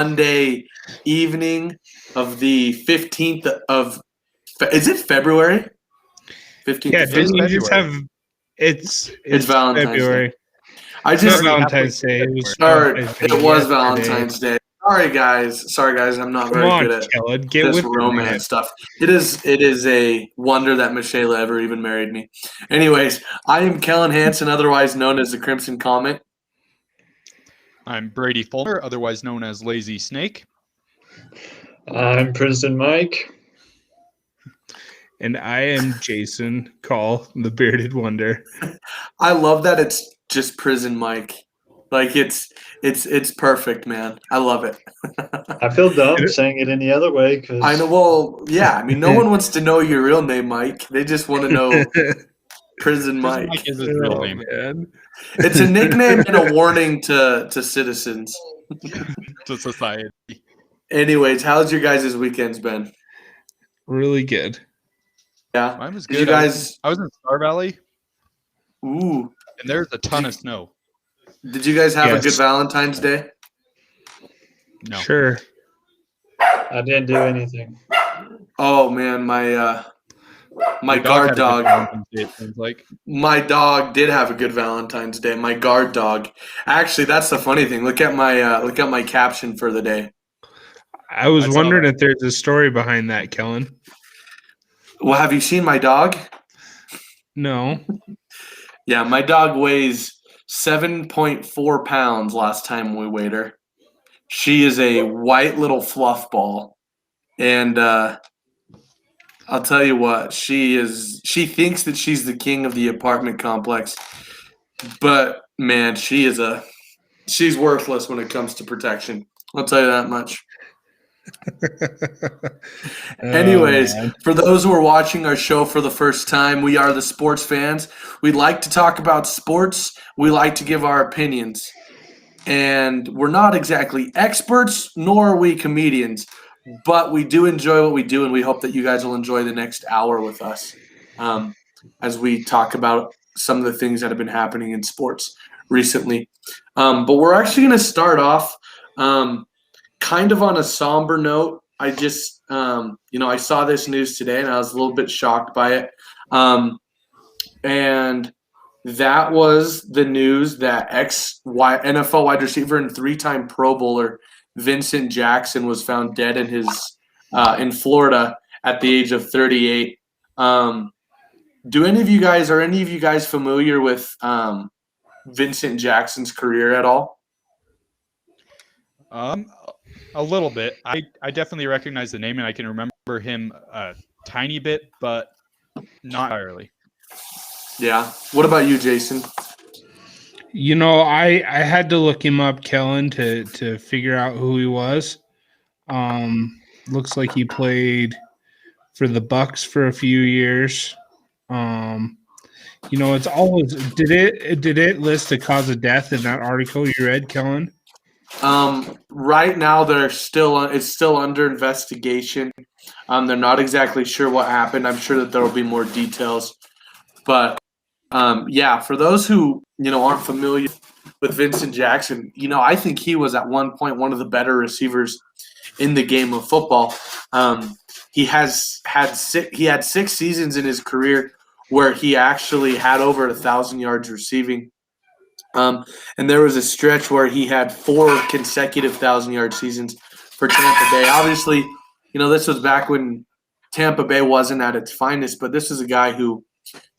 Monday evening of the 15th of is it February? 15th Yeah, of didn't February. you just have It's it's Valentine's February. Day. I It's not just Valentine's Day. It was or Valentine's Day it was yesterday. Valentine's Day. Sorry guys, I'm not Come very on, good at Kellen, get this with it, man. romance stuff. It is a wonder that Michelle ever even married me. Anyways, I am Kellen Hansen, otherwise known as the Crimson Comet. I'm Brady Fulmer, otherwise known as Lazy Snake. I'm Princeton Mike. And I am Jason Call, the Bearded Wonder. I love that it's just Prison Mike. Like it's perfect, man. I love it. I feel dumb saying it any other way because I know. Well, yeah. I mean, no one wants to know your real name, Mike. They just want to know Prison Mike. Mike is his real name. Man. It's a nickname and a warning to citizens. To society. Anyways, how's your guys' weekends been? Really good. Yeah. Mine was Did good. you guys? I was in Star Valley, Ooh. and there's a ton of snow. Did you guys have a Yes. good Valentine's Day? No. Sure. I didn't do anything. Oh man, my Your guard had a good dog. Valentine's Day, it seems like. My dog did have a good Valentine's Day. My guard dog. Actually, that's the funny thing. Look at my caption for the day. I was I saw wondering that. if there's a story behind that, Kellen. Well, have you seen my dog? No. Yeah, my dog weighs 7.4 pounds last time we weighed her. She is a white little fluff ball. And I'll tell you what, she thinks that she's the king of the apartment complex. But man, she's worthless when it comes to protection. I'll tell you that much. Anyways, for those who are watching our show for the first time, we are the Sports Fans. We like to talk about sports. We like to give our opinions. And we're not exactly experts, nor are we comedians, but we do enjoy what we do, and we hope that you guys will enjoy the next hour with us as we talk about some of the things that have been happening in sports recently. But we're actually going to start off kind of on a somber note. I just, I saw this news today, and I was a little bit shocked by it. And that was the news that NFL wide receiver and three-time Pro Bowler Vincent Jackson was found dead in Florida at the age of 38. Are any of you guys familiar with Vincent Jackson's career at all? A little bit. I definitely recognize the name, and I can remember him a tiny bit, but not entirely. Yeah. What about you, Jason? You know, I had to look him up, Kellen, to figure out who he was. Looks like he played for the Bucks for a few years. It's always did it list a cause of death in that article you read, Kellen? Right now it's still under investigation. They're not exactly sure what happened. I'm sure that there will be more details. But for those who aren't familiar with Vincent Jackson, I think he was at one point one of the better receivers in the game of football. He had 6 seasons in his career where he actually had over 1,000 yards receiving. And there was a stretch where he had 4 consecutive 1,000-yard seasons for Tampa Bay. Obviously, this was back when Tampa Bay wasn't at its finest, but this is a guy who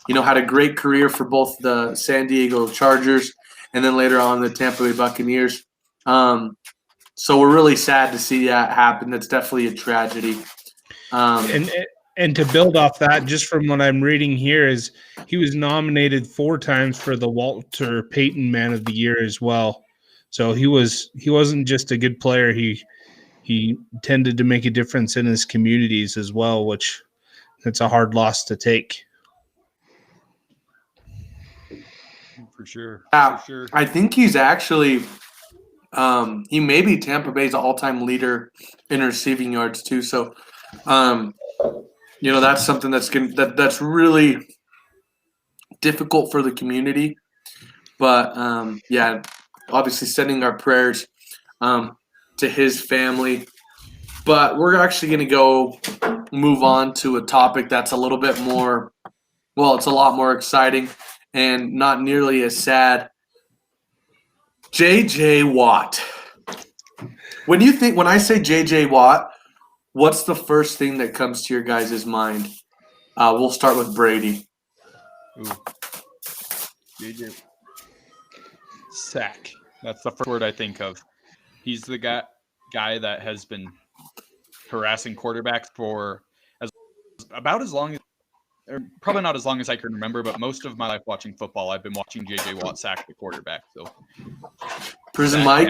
had a great career for both the San Diego Chargers and then later on the Tampa Bay Buccaneers. So we're really sad to see that happen. That's definitely a tragedy. And to build off that, just from what I'm reading here, is he was nominated 4 times for the Walter Payton Man of the Year as well. So he wasn't just a good player. He tended to make a difference in his communities as well, which it's a hard loss to take. For sure. I think he's actually he may be Tampa Bay's all-time leader in receiving yards too. So, that's something that's really difficult for the community. But obviously sending our prayers to to his family. But we're actually going to move on to a topic that's a little bit more, well, it's a lot more exciting and not nearly as sad. J.J. Watt. When I say J.J. Watt, what's the first thing that comes to your guys' mind? We'll start with Brady. Ooh. JJ. Sack. That's the first word I think of. He's the guy that has been harassing quarterbacks for about as long as, or probably not as long as I can remember, but most of my life watching football, I've been watching J.J. Watt sack the quarterback. So, Prison Mike.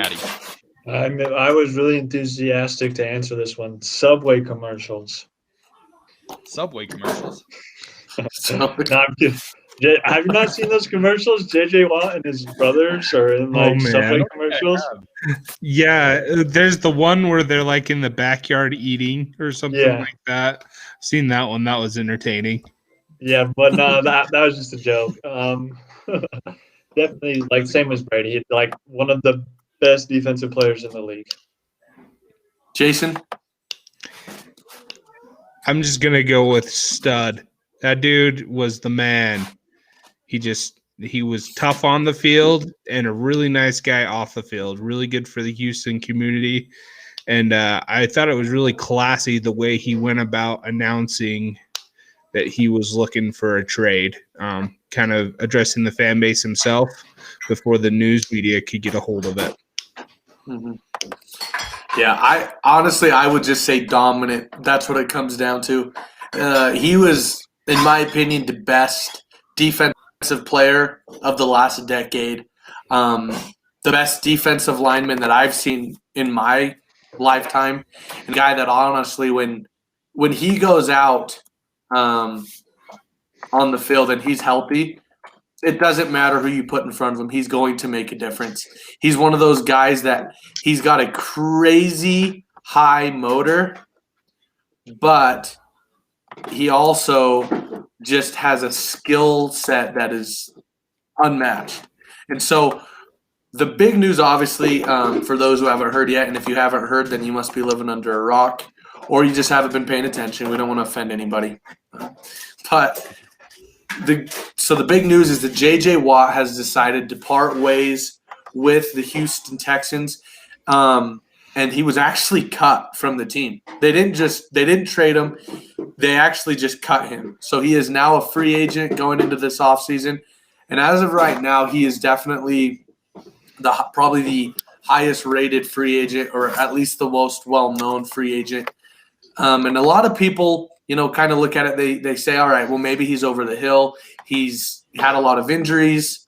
I was really enthusiastic to answer this one. Subway commercials. Subway commercials. No, I'm kidding. Have you not seen those commercials? J.J. Watt and his brothers are in Subway commercials. Yeah, there's the one where they're like in the backyard eating or something like that. Seen that one. That was entertaining. Yeah, but no, that was just a joke. Definitely, same as Brady, one of the best defensive players in the league. Jason? I'm just gonna go with stud. That dude was the man. He was tough on the field and a really nice guy off the field. Really good for the Houston community. And I thought it was really classy the way he went about announcing that he was looking for a trade, kind of addressing the fan base himself before the news media could get a hold of it. Mm-hmm. Yeah, I would just say dominant. That's what it comes down to. He was, in my opinion, the best defensive player of the last decade. The best defensive lineman that I've seen in my lifetime. And a guy that honestly, when he goes out on the field and he's healthy, it doesn't matter who you put in front of him. He's going to make a difference. He's one of those guys that he's got a crazy high motor, but he also just has a skill set that is unmatched. And so the big news, obviously, for those who haven't heard yet, and if you haven't heard, then you must be living under a rock, or you just haven't been paying attention. We don't want to offend anybody. But the big news is that J.J. Watt has decided to part ways with the Houston Texans, and he was actually cut from the team. They didn't trade him. They actually just cut him. So he is now a free agent going into this offseason. And as of right now, he is definitely probably the highest rated free agent, or at least the most well-known free agent. And a lot of people, kind of look at it. They say, all right, well, maybe he's over the hill. He's had a lot of injuries.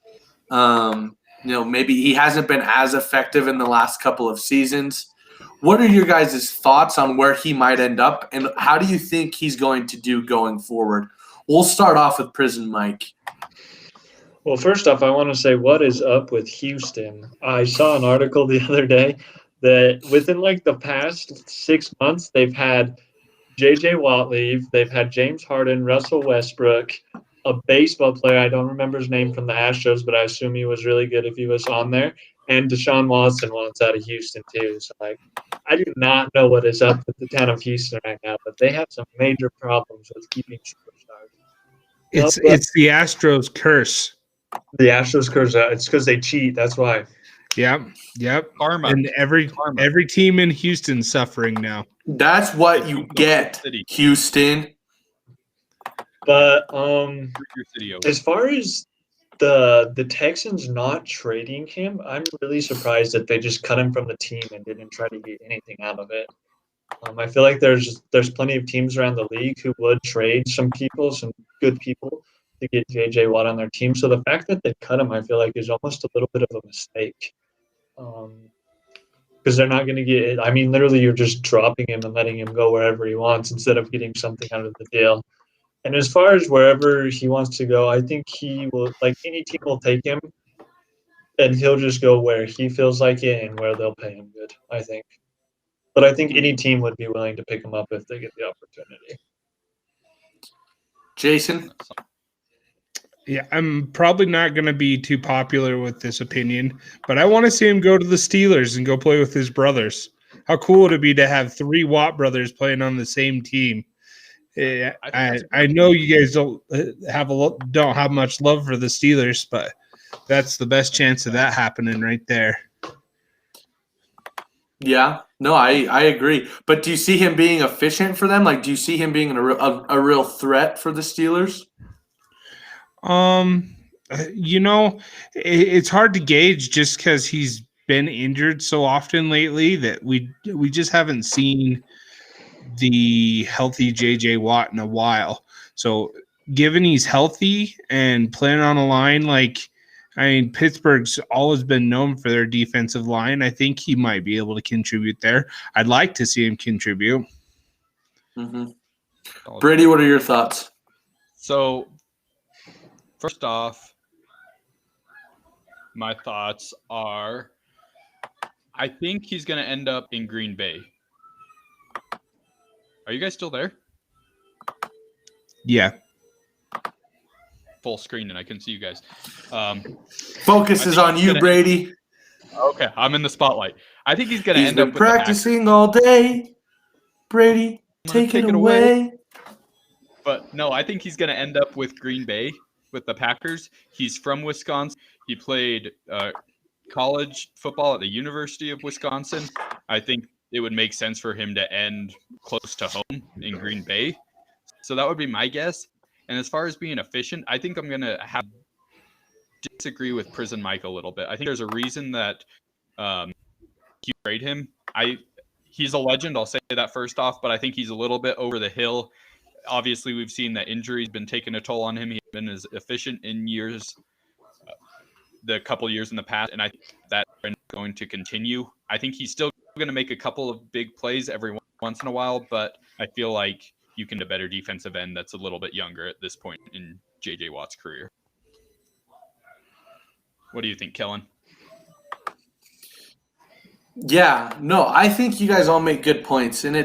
Maybe he hasn't been as effective in the last couple of seasons. What are your guys' thoughts on where he might end up, and how do you think he's going to do going forward? We'll start off with Prison Mike. Well, first off, I want to say, what is up with Houston? I saw an article the other day that within the past 6 months, they've had J.J. Watt leave. They've had James Harden, Russell Westbrook, a baseball player. I don't remember his name from the Astros, but I assume he was really good if he was on there. And Deshaun Watson wants out of Houston too. So I do not know what is up with the town of Houston right now, but they have some major problems with keeping superstars. It's the Astros curse. The Astros curse. It's because they cheat. That's why. Yep. Karma. And every team in Houston's suffering now. That's what you get, Houston. But as far as the Texans not trading him, I'm really surprised that they just cut him from the team and didn't try to get anything out of it. I feel like there's plenty of teams around the league who would trade some good people to get J.J. Watt on their team. So the fact that they cut him, I feel like, is almost a little bit of a mistake. Because they're not going to get – I mean, literally you're just dropping him and letting him go wherever he wants instead of getting something out of the deal. And as far as wherever he wants to go, I think he will – any team will take him, and he'll just go where he feels like it and where they'll pay him good, I think. But I think any team would be willing to pick him up if they get the opportunity. Jason? Yeah, I'm probably not going to be too popular with this opinion, but I want to see him go to the Steelers and go play with his brothers. How cool would it be to have 3 Watt brothers playing on the same team? I know you guys don't have much love for the Steelers, but that's the best chance of that happening right there. Yeah, no, I agree. But do you see him being efficient for them? Like, do you see him being a real threat for the Steelers? It's hard to gauge just because he's been injured so often lately that we just haven't seen the healthy JJ Watt in a while. So given he's healthy and playing on a line Pittsburgh's always been known for their defensive line. I think he might be able to contribute there. I'd like to see him contribute. Mm-hmm. Brady, what are your thoughts? So, first off, my thoughts are I think he's going to end up in Green Bay. Are you guys still there? Yeah. Full screen and I can see you guys. Focus is on you, Brady. Okay, I'm in the spotlight. I think he's going to end up with practicing all day. Brady, take it away. But no, I think he's going to end up with Green Bay with the Packers. He's from Wisconsin. He played college football at the University of Wisconsin. I think it would make sense for him to end close to home in Green Bay. So that would be my guess. And as far as being efficient, I think I'm going to disagree with Prison Mike a little bit. I think there's a reason that you trade him. He's a legend. I'll say that first off, but I think he's a little bit over the hill. Obviously, we've seen that injury's been taking a toll on him. He's been as efficient in the couple years in the past, and I think that trend is going to continue. I think he's still going to make a couple of big plays every once in a while, but I feel like you can do a better defensive end that's a little bit younger at this point in J.J. Watt's career. What do you think, Kellen? Yeah, no, I think you guys all make good points. And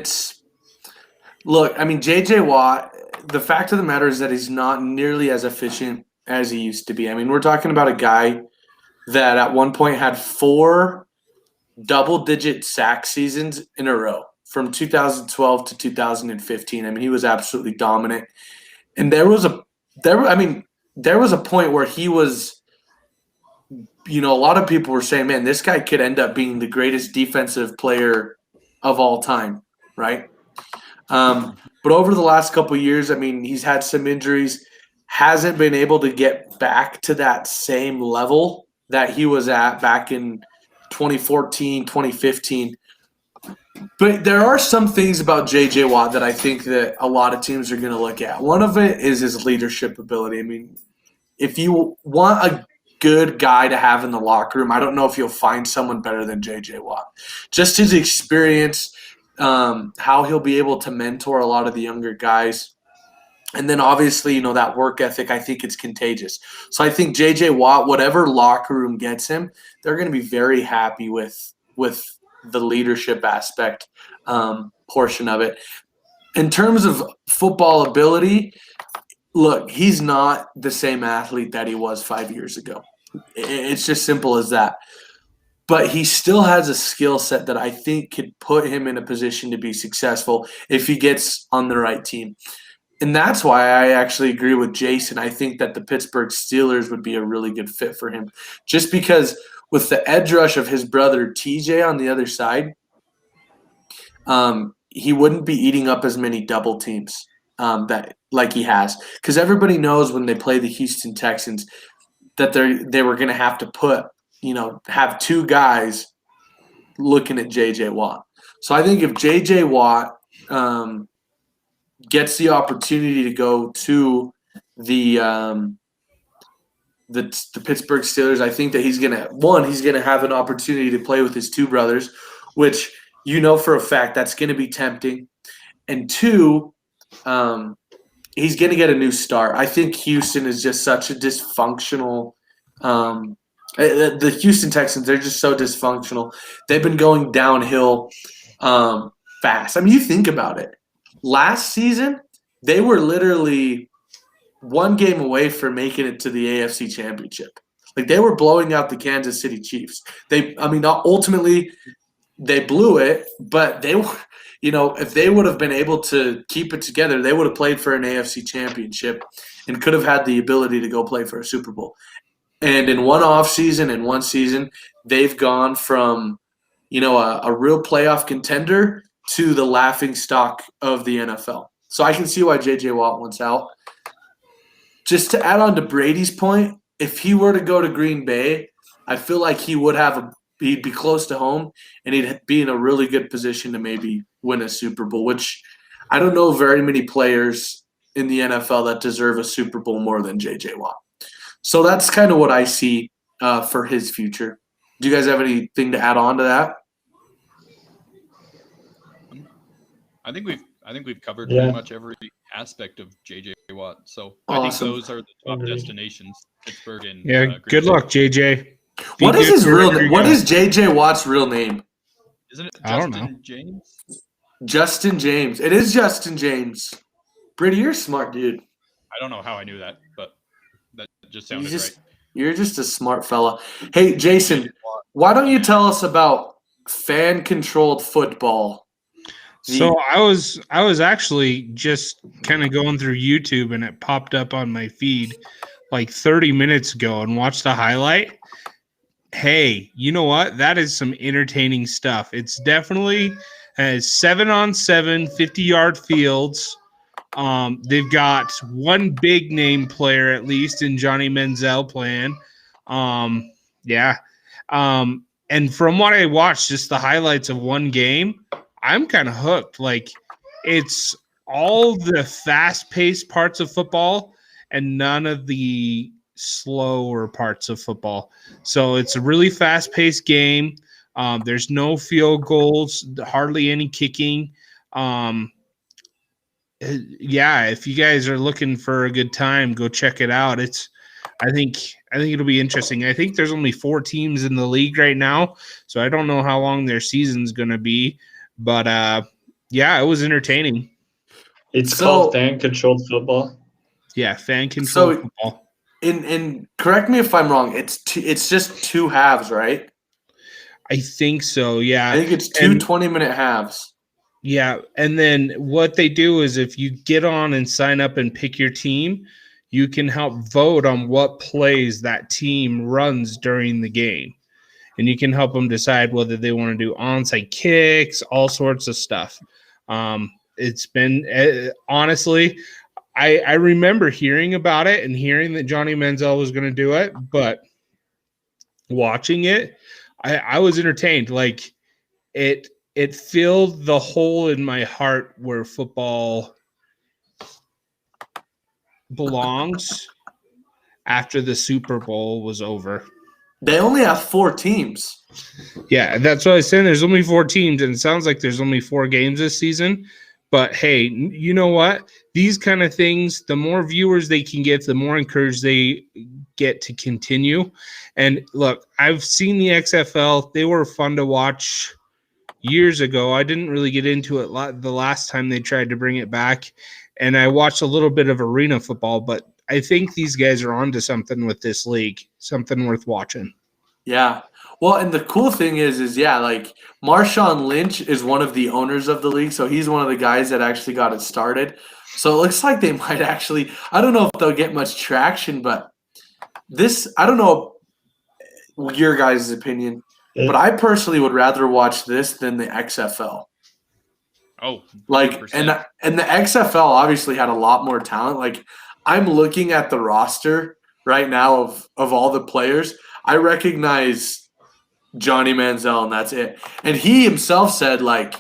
look, I mean, J.J. Watt, the fact of the matter is that he's not nearly as efficient as he used to be. I mean, we're talking about a guy that at one point had 4 double-digit sack seasons in a row from 2012 to 2015. I mean, he was absolutely dominant. And there was a point where he was, a lot of people were saying, man, this guy could end up being the greatest defensive player of all time, right? But over the last couple of years, I mean, he's had some injuries, hasn't been able to get back to that same level that he was at back in 2014, 2015. But there are some things about J.J. Watt that I think that a lot of teams are going to look at. One of it is his leadership ability. I mean, if you want a good guy to have in the locker room, I don't know if you'll find someone better than J.J. Watt. Just his experience, how he'll be able to mentor a lot of the younger guys. And then obviously, that work ethic, I think it's contagious. So I think J.J. Watt, whatever locker room gets him, they're going to be very happy with the leadership aspect portion of it. In terms of football ability, look, he's not the same athlete that he was 5 years ago. It's just simple as that. But he still has a skill set that I think could put him in a position to be successful if he gets on the right team. And that's why I actually agree with Jason. I think that the Pittsburgh Steelers would be a really good fit for him. Just because with the edge rush of his brother TJ on the other side, he wouldn't be eating up as many double teams that like he has. Because everybody knows when they play the Houston Texans that they were going to have to put, have 2 guys looking at J.J. Watt. So I think if J.J. Watt gets the opportunity to go to the Pittsburgh Steelers, I think that he's going to have an opportunity to play with his 2 brothers, which for a fact that's going to be tempting. And 2, he's going to get a new start. I think Houston is just such a dysfunctional the Houston Texans, they're just so dysfunctional. They've been going downhill fast. I mean, you think about it. Last season, they were literally 1 game away from making it to the AFC Championship. Like, they were blowing out the Kansas City Chiefs. Ultimately, they blew it, but they were, if they would have been able to keep it together, they would have played for an AFC championship and could have had the ability to go play for a Super Bowl. And in one off season and one season, they've gone from, a real playoff contender to the laughing stock of the NFL. So I can see why J.J. Watt wants out. Just to add on to Brady's point, if he were to go to Green Bay, I feel like he'd be close to home and he'd be in a really good position to maybe win a Super Bowl, which I don't know very many players in the NFL that deserve a Super Bowl more than J.J. Watt. So that's kind of what I see for his future. Do you guys have anything to add on to that? I think we've covered pretty much every aspect of J.J. Watt. So awesome. I think those are the top destinations: Pittsburgh and good luck, J.J. What is his real name? What is J.J. Watt's real name? Isn't it I don't Justin know. James? Justin James. It is Justin James. Brady, you're a smart dude. I don't know how I knew that, but that just sounded right. You're just a smart fella. Hey, Jason, why don't you tell us about fan-controlled football? So I was actually just kind of going through YouTube and it popped up on my feed like 30 minutes ago and watched the highlight. Hey, you know what? That is some entertaining stuff. It's definitely 7-on-7, 50-yard fields. They've got one big name player at least in Johnny Manziel playing. And from what I watched, just the highlights of one game, I'm kind of hooked. Like, it's all the fast-paced parts of football and none of the slower parts of football. So it's a really fast-paced game. There's no field goals, hardly any kicking. If you guys are looking for a good time, go check it out. I think it'll be interesting. I think there's only 4 teams in the league right now, so I don't know how long their season's going to be. But, it was entertaining. It's called fan-controlled football? Yeah, fan-controlled football. And correct me if I'm wrong, it's just 2 halves, right? I think so, yeah. I think it's 2 20-minute halves. Yeah, and then what they do is if you get on and sign up and pick your team, you can help vote on what plays that team runs during the game. And you can help them decide whether they want to do onside kicks, all sorts of stuff. It's been honestly, I remember hearing about it and hearing that Johnny Manziel was going to do it, but watching it, I was entertained. Like it filled the hole in my heart where football belongs after the Super Bowl was over. They only have 4 teams. Yeah, that's what I was saying. There's only 4 teams, and it sounds like there's only 4 games this season. But, hey, you know what? These kind of things, the more viewers they can get, the more encouraged they get to continue. And, look, I've seen the XFL. They were fun to watch years ago. I didn't really get into it the last time they tried to bring it back. And I watched a little bit of arena football, but I think these guys are onto something with this league, something worth watching. Yeah. Well, and the cool thing is like Marshawn Lynch is one of the owners of the league, so he's one of the guys that actually got it started. So it looks like they might actually – I don't know if they'll get much traction, but this – I don't know your guys' opinion, but I personally would rather watch this than the XFL. Oh, 100%. Like, and the XFL obviously had a lot more talent. Like, I'm looking at the roster right now of all the players. I recognize Johnny Manziel, and that's it. And he himself said, like,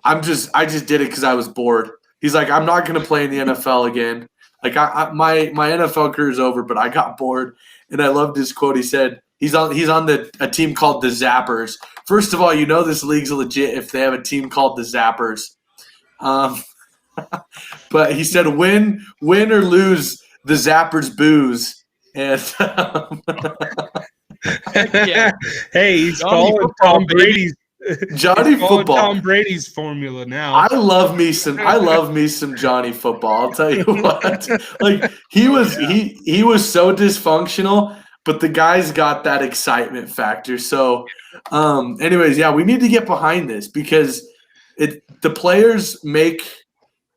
I just did it because I was bored. He's like, I'm not going to play in the NFL again. Like, my NFL career is over, but I got bored. And I loved his quote. He said he's on a team called the Zappers. First of all, this league's legit if they have a team called the Zappers. But he said, win or lose, the Zappers booze. And yeah. Hey, he's following Tom Brady's Johnny football. Tom Brady's formula now. I love me some Johnny football. I'll tell you what. Like he was so dysfunctional, but the guy's got that excitement factor. So, anyways, yeah, we need to get behind this because the players make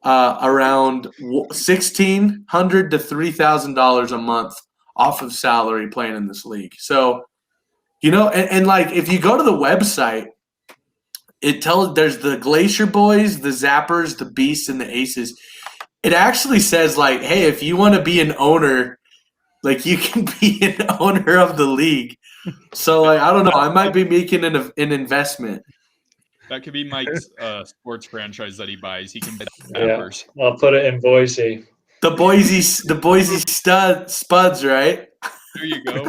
around $1,600 to $3,000 a month off of salary playing in this league. So, and like if you go to the website, there's the Glacier Boys, the Zappers, the Beasts, and the Aces. It actually says like, hey, if you want to be an owner, like you can be an owner of the league. So like, I don't know, I might be making an investment. That could be Mike's sports franchise that he buys. He can buy Yeah, Zappers. I'll put it in Boise. The Boise Spuds, right? There you go.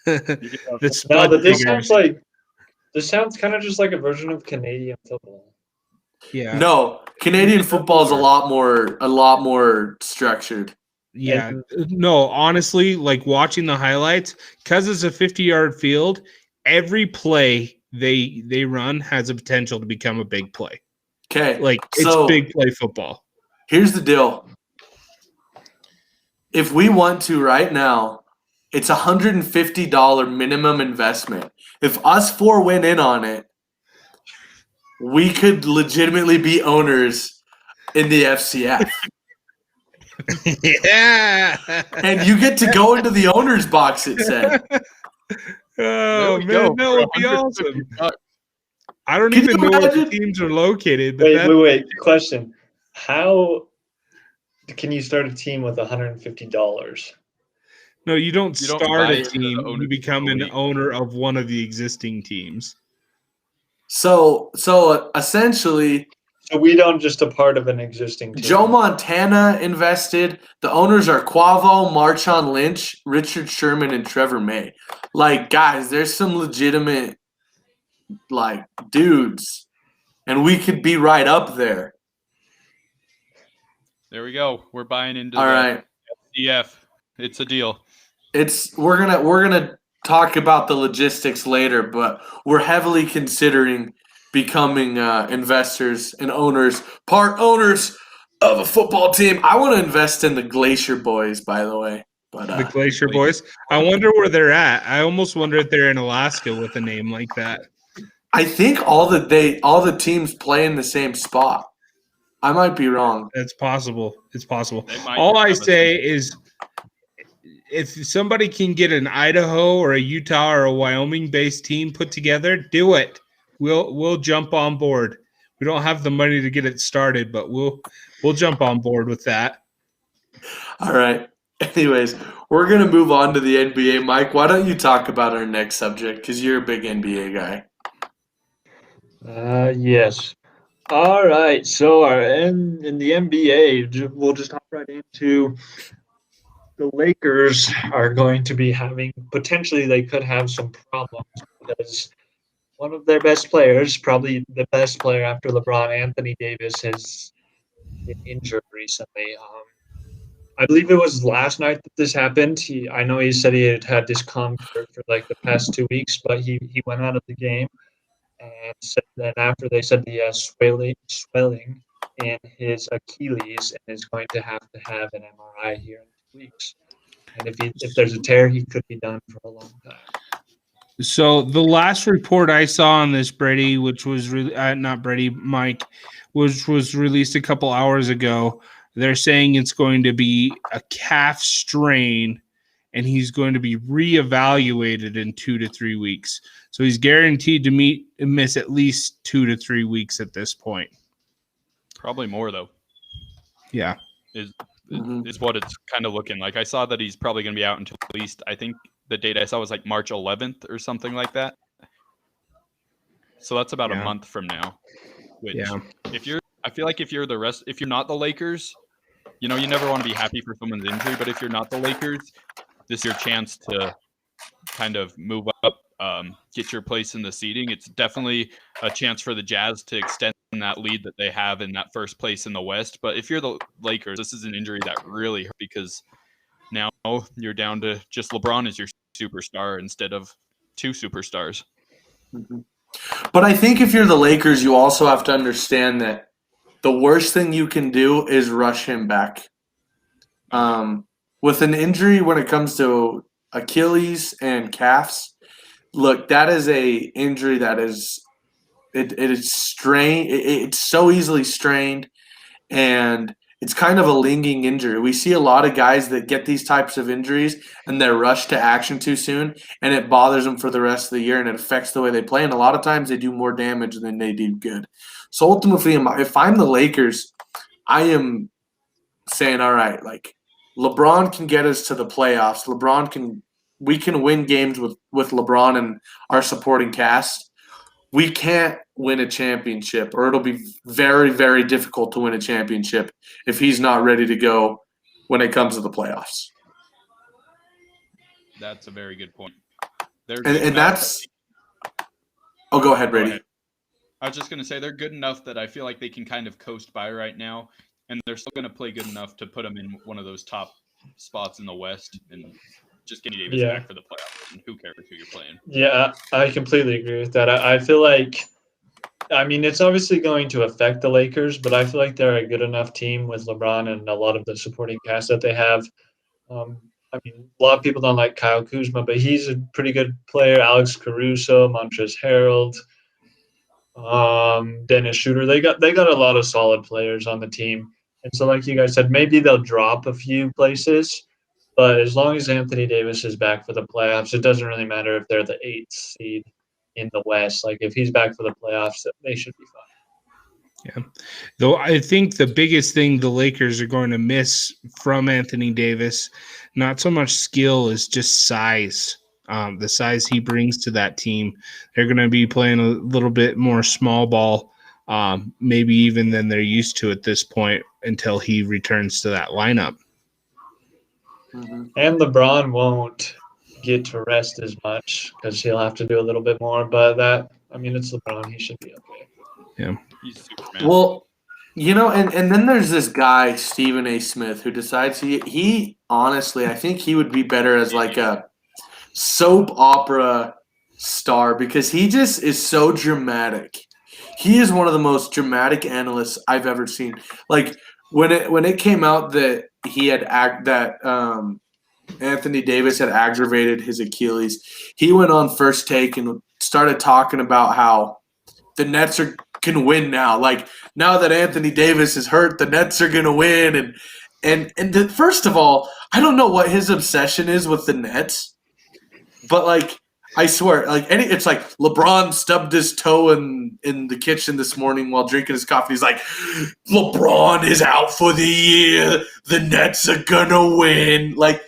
No, but this sounds kind of just like a version of Canadian football. Yeah. No, Canadian football is a lot more structured. Yeah. No, honestly, like watching the highlights, because it's a 50-yard field, every play they run has a potential to become a big play. Okay. Like it's big play football. Here's the deal. If we want to right now, it's $150 minimum investment. If us four went in on it, we could legitimately be owners in the FCF. Yeah. And you get to go into the owner's box, it said. Oh, man, that would be awesome. I don't Can even you know where the imagine? teams are located. But Wait. Question. How can you start a team with $150? No, you don't You don't start buy a into the team. You ownership become of the an league. owner of one of the existing teams. So essentially, So we don't just a part of an existing team. Joe Montana invested. The owners are Quavo, Marshawn Lynch, Richard Sherman, and Trevor May. Like, guys, there's some legitimate, like, dudes. And we could be right up there. There we go. We're buying into All the right. FCF. It's a deal. We're gonna talk about the logistics later, but we're heavily considering becoming investors and part owners of a football team. I want to invest in the Glacier Boys, by the way. But The Glacier Boys. I wonder where they're at. I almost wonder if they're in Alaska with a name like that. I think all the teams play in the same spot. I might be wrong. It's possible. It's possible. They might All I have a- say is if somebody can get an Idaho or a Utah or a Wyoming-based team put together, do it. We'll jump on board. We don't have the money to get it started, but we'll jump on board with that. All right. Anyways, we're gonna move on to the NBA. Mike, why don't you talk about our next subject? Because you're a big NBA guy. Yes. All right. So in the NBA, we'll just hop right into the Lakers are going to be having potentially they could have some problems because one of their best players, probably the best player after LeBron, Anthony Davis, has been injured recently. I believe it was last night that this happened. I know he said he had discomfort for like the past 2 weeks, but he went out of the game. And then after they said the swelling in his Achilles and is going to have an MRI here in 2 weeks. And if there's a tear, he could be done for a long time. So the last report I saw on this, Brady, which was not Brady, Mike, which was released a couple hours ago, they're saying it's going to be a calf strain and he's going to be reevaluated in 2 to 3 weeks. So he's guaranteed to miss at least 2 to 3 weeks at this point. Probably more, though. Yeah. Is what it's kind of looking like. I saw that he's probably going to be out until at least, I think the date I saw was like March 11th or something like that. So that's about a month from now. Which, I feel like if you're not the Lakers, you never want to be happy for someone's injury, but if you're not the Lakers, this is your chance to kind of move up, get your place in the seeding. It's definitely a chance for the Jazz to extend that lead that they have in that first place in the West. But if you're the Lakers, this is an injury that really hurt because now you're down to just LeBron as your superstar instead of 2 superstars. Mm-hmm. But I think if you're the Lakers, you also have to understand that the worst thing you can do is rush him back. With an injury, when it comes to Achilles and calves. Look, that is a injury that is it is strained. It's so easily strained, and it's kind of a lingering injury. We see a lot of guys that get these types of injuries and they're rushed to action too soon, and it bothers them for the rest of the year, and it affects the way they play. And a lot of times they do more damage than they do good. So ultimately, if I'm the Lakers, I am saying, all right, like LeBron can get us to the playoffs. We can win games with LeBron and our supporting cast. We can't win a championship, or it'll be very, very difficult to win a championship if he's not ready to go when it comes to the playoffs. That's a very good point. They're And that's – oh, go ahead, Brady. I was just going to say they're good enough that I feel like they can kind of coast by right now, and they're still going to play good enough to put them in one of those top spots in the West and just get Davis back for the playoffs. And who cares who you're playing? Yeah, I completely agree with that. I feel like, I mean, it's obviously going to affect the Lakers, but I feel like they're a good enough team with LeBron and a lot of the supporting cast that they have. I mean, a lot of people don't like Kyle Kuzma, but he's a pretty good player. Alex Caruso, Montrezl Harrell, Dennis Schroeder. They got a lot of solid players on the team. And so, like you guys said, maybe they'll drop a few places, but as long as Anthony Davis is back for the playoffs, it doesn't really matter if they're the 8th seed in the West. Like, if he's back for the playoffs, they should be fine. Yeah. Though I think the biggest thing the Lakers are going to miss from Anthony Davis, not so much skill, is just size. The size he brings to that team. They're going to be playing a little bit more small ball, maybe even than they're used to at this point until he returns to that lineup. Mm-hmm. And LeBron won't get to rest as much because he'll have to do a little bit more. But it's LeBron. He should be okay. Yeah. He's Superman. Well, and then there's this guy, Stephen A. Smith, who decides he honestly, I think he would be better as like a soap opera star because he just is so dramatic. He is one of the most dramatic analysts I've ever seen. Like when it came out that he had Anthony Davis had aggravated his Achilles, he went on First Take and started talking about how the Nets can win now. Like now that Anthony Davis is hurt, the Nets are gonna win. And first of all, I don't know what his obsession is with the Nets, but like I swear, it's like LeBron stubbed his toe in the kitchen this morning while drinking his coffee. He's like, LeBron is out for the year. The Nets are gonna win. Like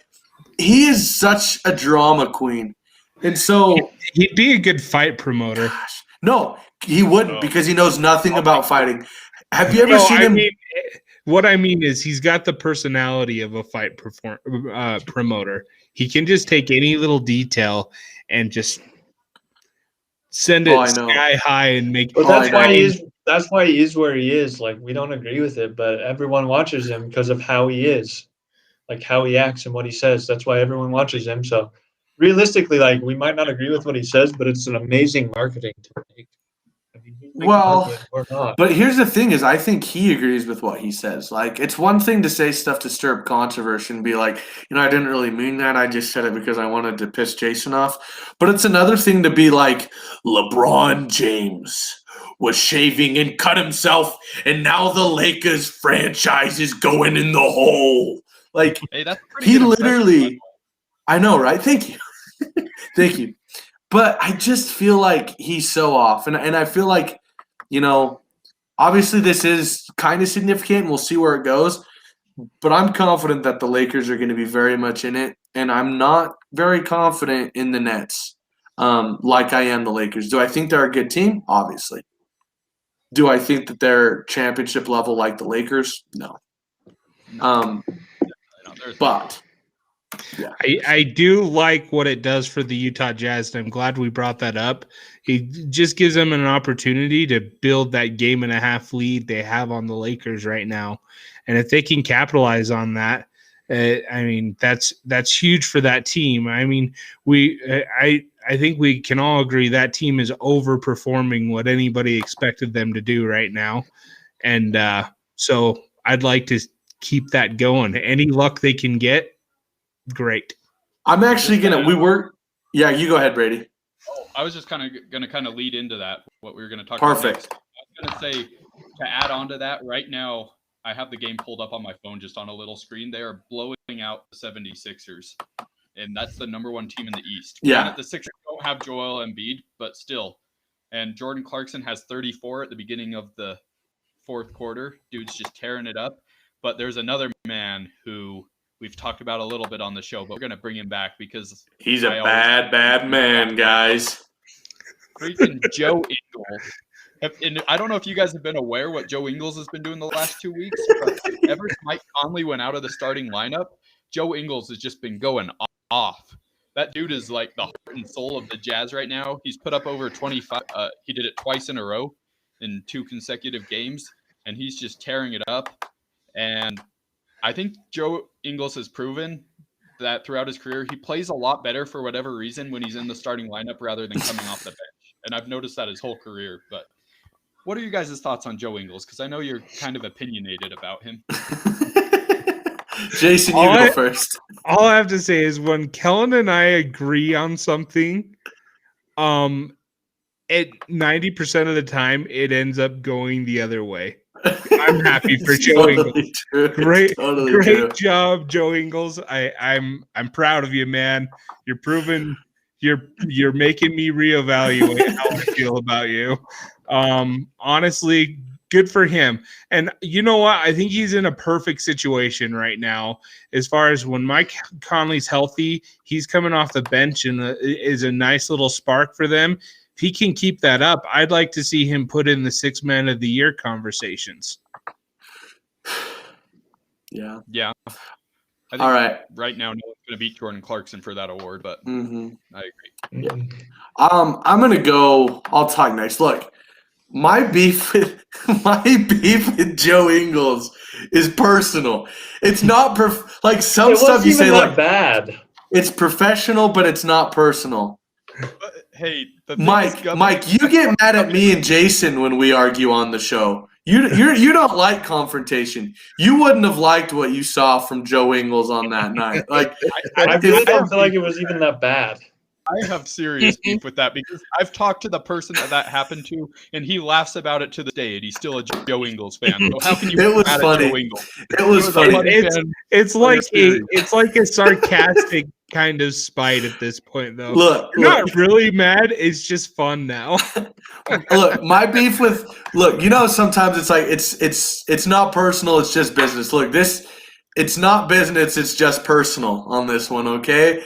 he is such a drama queen, and so he'd be a good fight promoter. Gosh, no, he wouldn't because he knows nothing about fighting. Have you ever seen him? What I mean is he's got the personality of a fight promoter. He can just take any little detail and just send it sky high and make. But that's why he is where he is. Like we don't agree with it, but everyone watches him because of how he is, like how he acts and what he says. That's why everyone watches him. So realistically, like we might not agree with what he says, but it's an amazing marketing technique. But here's the thing: is I think he agrees with what he says. Like, it's one thing to say stuff to stir up controversy and be like, I didn't really mean that. I just said it because I wanted to piss Jason off. But it's another thing to be like, LeBron James was shaving and cut himself, and now the Lakers franchise is going in the hole. Like, hey, that's he literally, I know, right? Thank you, thank you. But I just feel like he's so off, and I feel like. Obviously this is kind of significant and we'll see where it goes, but I'm confident that the Lakers are going to be very much in it, and I'm not very confident in the Nets like I am the Lakers. Do I think they're a good team? Obviously. Do I think that they're championship level like the Lakers? No. But yeah. I do like what it does for the Utah Jazz, and I'm glad we brought that up. It just gives them an opportunity to build that 1.5 lead they have on the Lakers right now. And if they can capitalize on that, that's huge for that team. I mean, I think we can all agree that team is overperforming what anybody expected them to do right now. And so I'd like to keep that going. Any luck they can get, great. I'm actually Yeah, you go ahead, Brady. I was just going to lead into that, what we were going to talk Perfect. about next. I was going to say, to add on to that, right now, I have the game pulled up on my phone just on a little screen. They are blowing out the 76ers, and that's the number 1 team in the East. Yeah. Granted, the Sixers don't have Joel Embiid, but still. And Jordan Clarkson has 34 at the beginning of the fourth quarter. Dude's just tearing it up. But there's another man who we've talked about a little bit on the show, but we're going to bring him back because he's a bad man, guys. Freaking Joe Ingles. And I don't know if you guys have been aware what Joe Ingles has been doing the last 2 weeks, but ever since Mike Conley went out of the starting lineup, Joe Ingles has just been going off. That dude is like the heart and soul of the Jazz right now. He's put up over 25. He did it twice in a row in 2 consecutive games, and he's just tearing it up. And I think Joe Ingles has proven that throughout his career, he plays a lot better for whatever reason when he's in the starting lineup rather than coming off the bench. And I've noticed that his whole career. But what are you guys' thoughts on Joe Ingles? Because I know you're kind of opinionated about him. Jason, you go first. All I have to say is when Kellen and I agree on something, at 90% of the time, it ends up going the other way. I'm happy for Joe Ingles. Great job, Joe Ingles. I'm proud of you, man. You're proving you're making me reevaluate how I feel about you. Honestly, good for him. And you know what? I think he's in a perfect situation right now. As far as when Mike Conley's healthy, he's coming off the bench and is a nice little spark for them. If he can keep that up, I'd like to see him put in the 6th man of the year conversations. Yeah. Yeah. I think all right. Right now, no one's going to beat Jordan Clarkson for that award, but I agree. Yeah. I'm going to go. I'll talk next. Look, my beef with Joe Ingles is personal. It's not like some stuff you say like bad. It's professional, but it's not personal. But, hey, Mike, you get mad at me and Jason when we argue on the show. You don't like confrontation. You wouldn't have liked what you saw from Joe Ingles on that night. Like I really don't feel like it was even that bad. I have serious beef with that because I've talked to the person that happened to, and he laughs about it to this day, and he's still a Joe Ingles fan. So how can you It was mad funny. at Joe Ingles? It was funny. It's like a sarcastic kind of spite at this point, though. Look, not really mad. It's just fun now. Look, my beef with sometimes it's like it's not personal. It's just business. Look, it's not business. It's just personal on this one. Okay,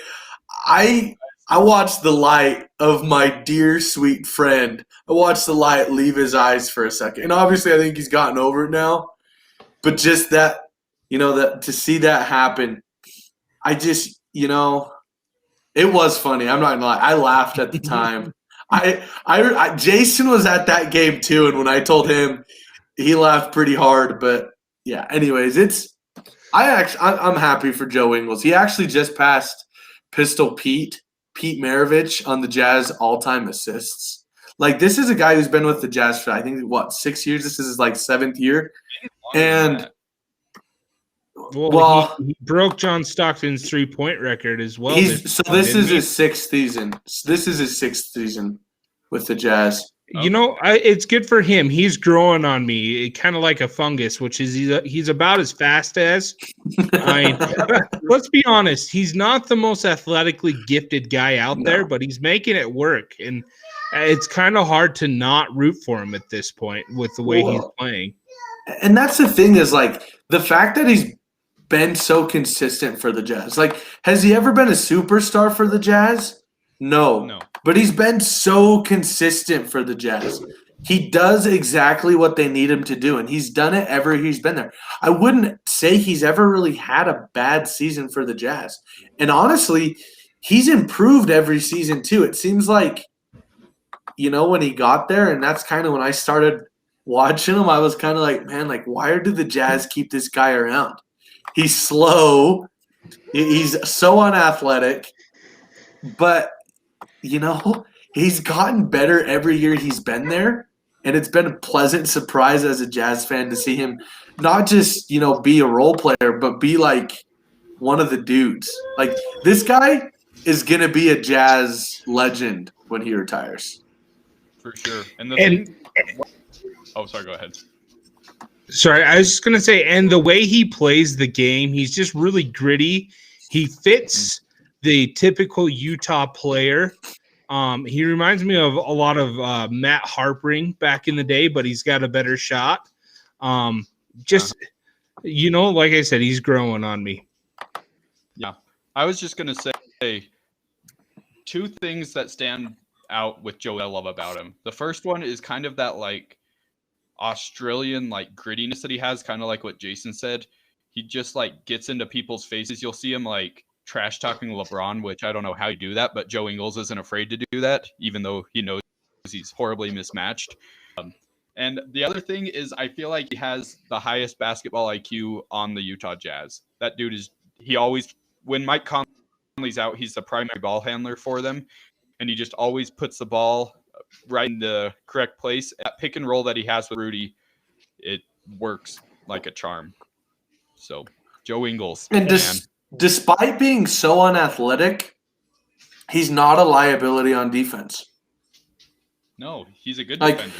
I watched the light of my dear, sweet friend. I watched the light leave his eyes for a second. And obviously I think he's gotten over it now. But just that, that to see that happen, I just, it was funny. I'm not going to lie. I laughed at the time. Jason was at that game too. And when I told him, he laughed pretty hard. But yeah, anyways, I'm happy for Joe Ingles. He actually just passed Pistol Pete Maravich on the Jazz all-time assists. Like, this is a guy who's been with the Jazz for, I think, 6 years? This is his, 7th year. And, he broke John Stockton's three-point record as well. This is his 6th season. This is his 6th season with the Jazz. It's good for him. He's growing on me, kind of like a fungus, which is he's about as fast as. Let's be honest. He's not the most athletically gifted guy out there, but he's making it work, and it's kind of hard to not root for him at this point with the way he's playing. And that's the thing is the fact that he's been so consistent for the Jazz. Has he ever been a superstar for the Jazz? No. But he's been so consistent for the Jazz. He does exactly what they need him to do, and he's done it ever he's been there. I wouldn't say he's ever really had a bad season for the Jazz. And honestly, he's improved every season too. It seems like, when he got there, and that's kind of when I started watching him, I was kind of like, man, why do the Jazz keep this guy around? He's slow. He's so unathletic. But he's gotten better every year he's been there, and it's been a pleasant surprise as a Jazz fan to see him not just, be a role player, but be one of the dudes. Like, this guy is going to be a Jazz legend when he retires. For sure. And sorry, go ahead. Sorry, I was just going to say, and the way he plays the game, he's just really gritty. He fits the typical Utah player. He reminds me of a lot of Matt Harpring back in the day, but he's got a better shot. Like I said, he's growing on me. Yeah. I was just going to say two things that stand out with Joe I love about him. The first one is kind of that like Australian like grittiness that he has, kind of like what Jason said. He just like gets into people's faces. You'll see him like trash talking LeBron, which I don't know how you do that, but Joe Ingles isn't afraid to do that, even though he knows he's horribly mismatched. And the other thing is, I feel like he has the highest basketball IQ on the Utah Jazz. That dude when Mike Conley's out, he's the primary ball handler for them, and he just always puts the ball right in the correct place. That pick and roll that he has with Rudy, it works like a charm. So, Joe Ingles, and despite being so unathletic, he's not a liability on defense. No, he's a good defender.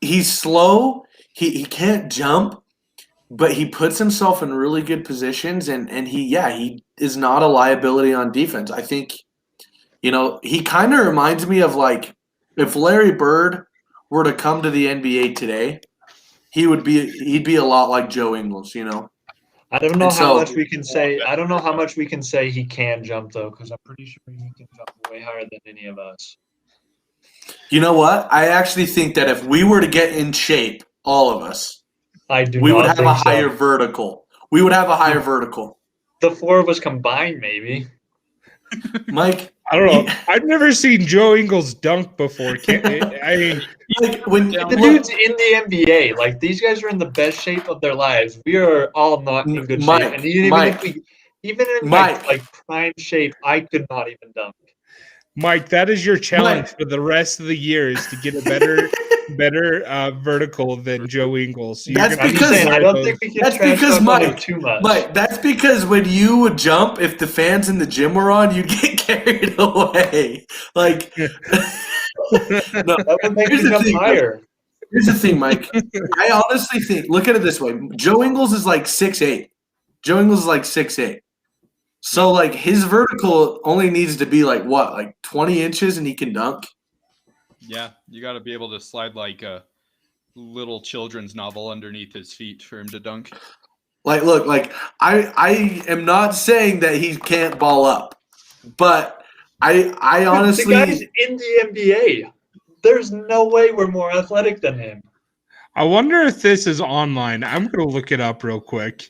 He's slow. He can't jump, but he puts himself in really good positions, and he is not a liability on defense. I think, he kind of reminds me of like if Larry Bird were to come to the NBA today, he'd be a lot like Joe Ingles, I don't know how much we can say. I don't know how much we can say he can jump though, because I'm pretty sure he can jump way higher than any of us. You know what? I actually think that if we were to get in shape, all of us, we would have a higher vertical. We would have a higher vertical. The four of us combined, maybe. Mike, I don't know. I've never seen Joe Ingles dunk before. I mean, when the dude's in the NBA, like these guys are in the best shape of their lives. We are all not in good shape, and even in like prime shape, I could not even dunk. Mike, that is your challenge for the rest of the year: is to get a better vertical than Joe Ingles. So that's because I don't think we can. That's because Mike, too much. Mike, that's because when you would jump, if the fans in the gym were on, you'd get carried away. Like, no, that would make you jump higher. Here's the thing, Mike. I honestly think. Look at it this way: Joe Ingles is like 6'8". Joe Ingles is like 6'8". So, like, his vertical only needs to be, like, what, like 20 inches and he can dunk? Yeah, you got to be able to slide like a little children's novel underneath his feet for him to dunk. Like, look, like, I am not saying that he can't ball up, but I honestly... The guy's in the NBA. There's no way we're more athletic than him. I wonder if this is online. I'm going to look it up real quick.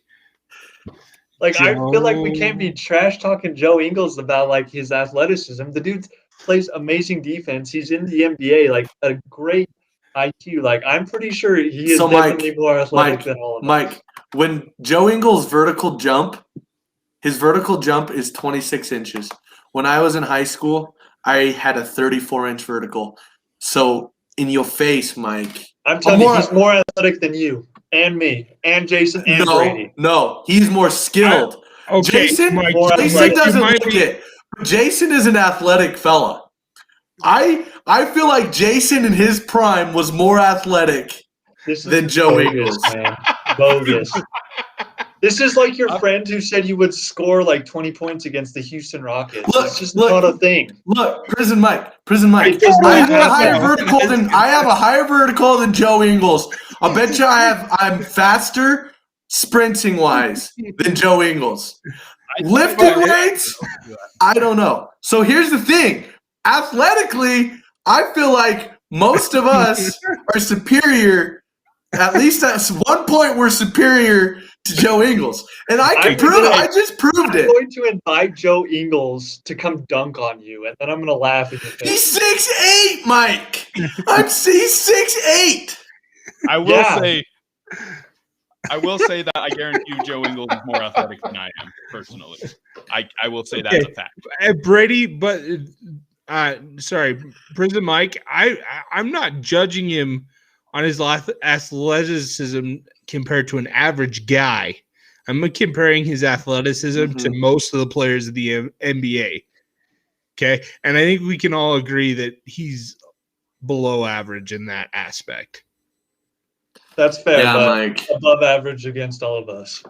Like, I feel like we can't be trash talking Joe Ingles about like his athleticism. The dude plays amazing defense. He's in the NBA, like a great IQ. Like, I'm pretty sure he is definitely more athletic than all of us. Mike, when Joe Ingles' vertical jump is 26 inches. When I was in high school, I had a 34-inch vertical. So in your face, Mike. I'm telling you, he's more athletic than you. And me, and Jason, and Brady. No, he's more skilled. Jason doesn't look it. Jason is an athletic fella. I feel like Jason in his prime was more athletic than Joe Ingles. Man. Bogus. This is like your friend who said you would score like 20 points against the Houston Rockets. It's just not a thing. Look, Prison Mike. I have a higher vertical than Joe Ingles. I bet you I'm faster sprinting wise than Joe Ingles. Lifting weights, I don't know. So here's the thing. Athletically, I feel like most of us are superior. At least at one point, we're superior to Joe Ingles. And I just proved it. I'm going to invite Joe Ingles to come dunk on you, and then I'm going to laugh at your face. He's 6'8", Mike. He's 6'8". I will say that I guarantee you Joe Ingles is more athletic than I am, personally. I will say that's a fact. Brady, but sorry, Prison Mike, I'm not judging him on his athleticism compared to an average guy. I'm comparing his athleticism to most of the players of the NBA. Okay. And I think we can all agree that he's below average in that aspect. That's fair, Yeah, but Mike. above average against all of us.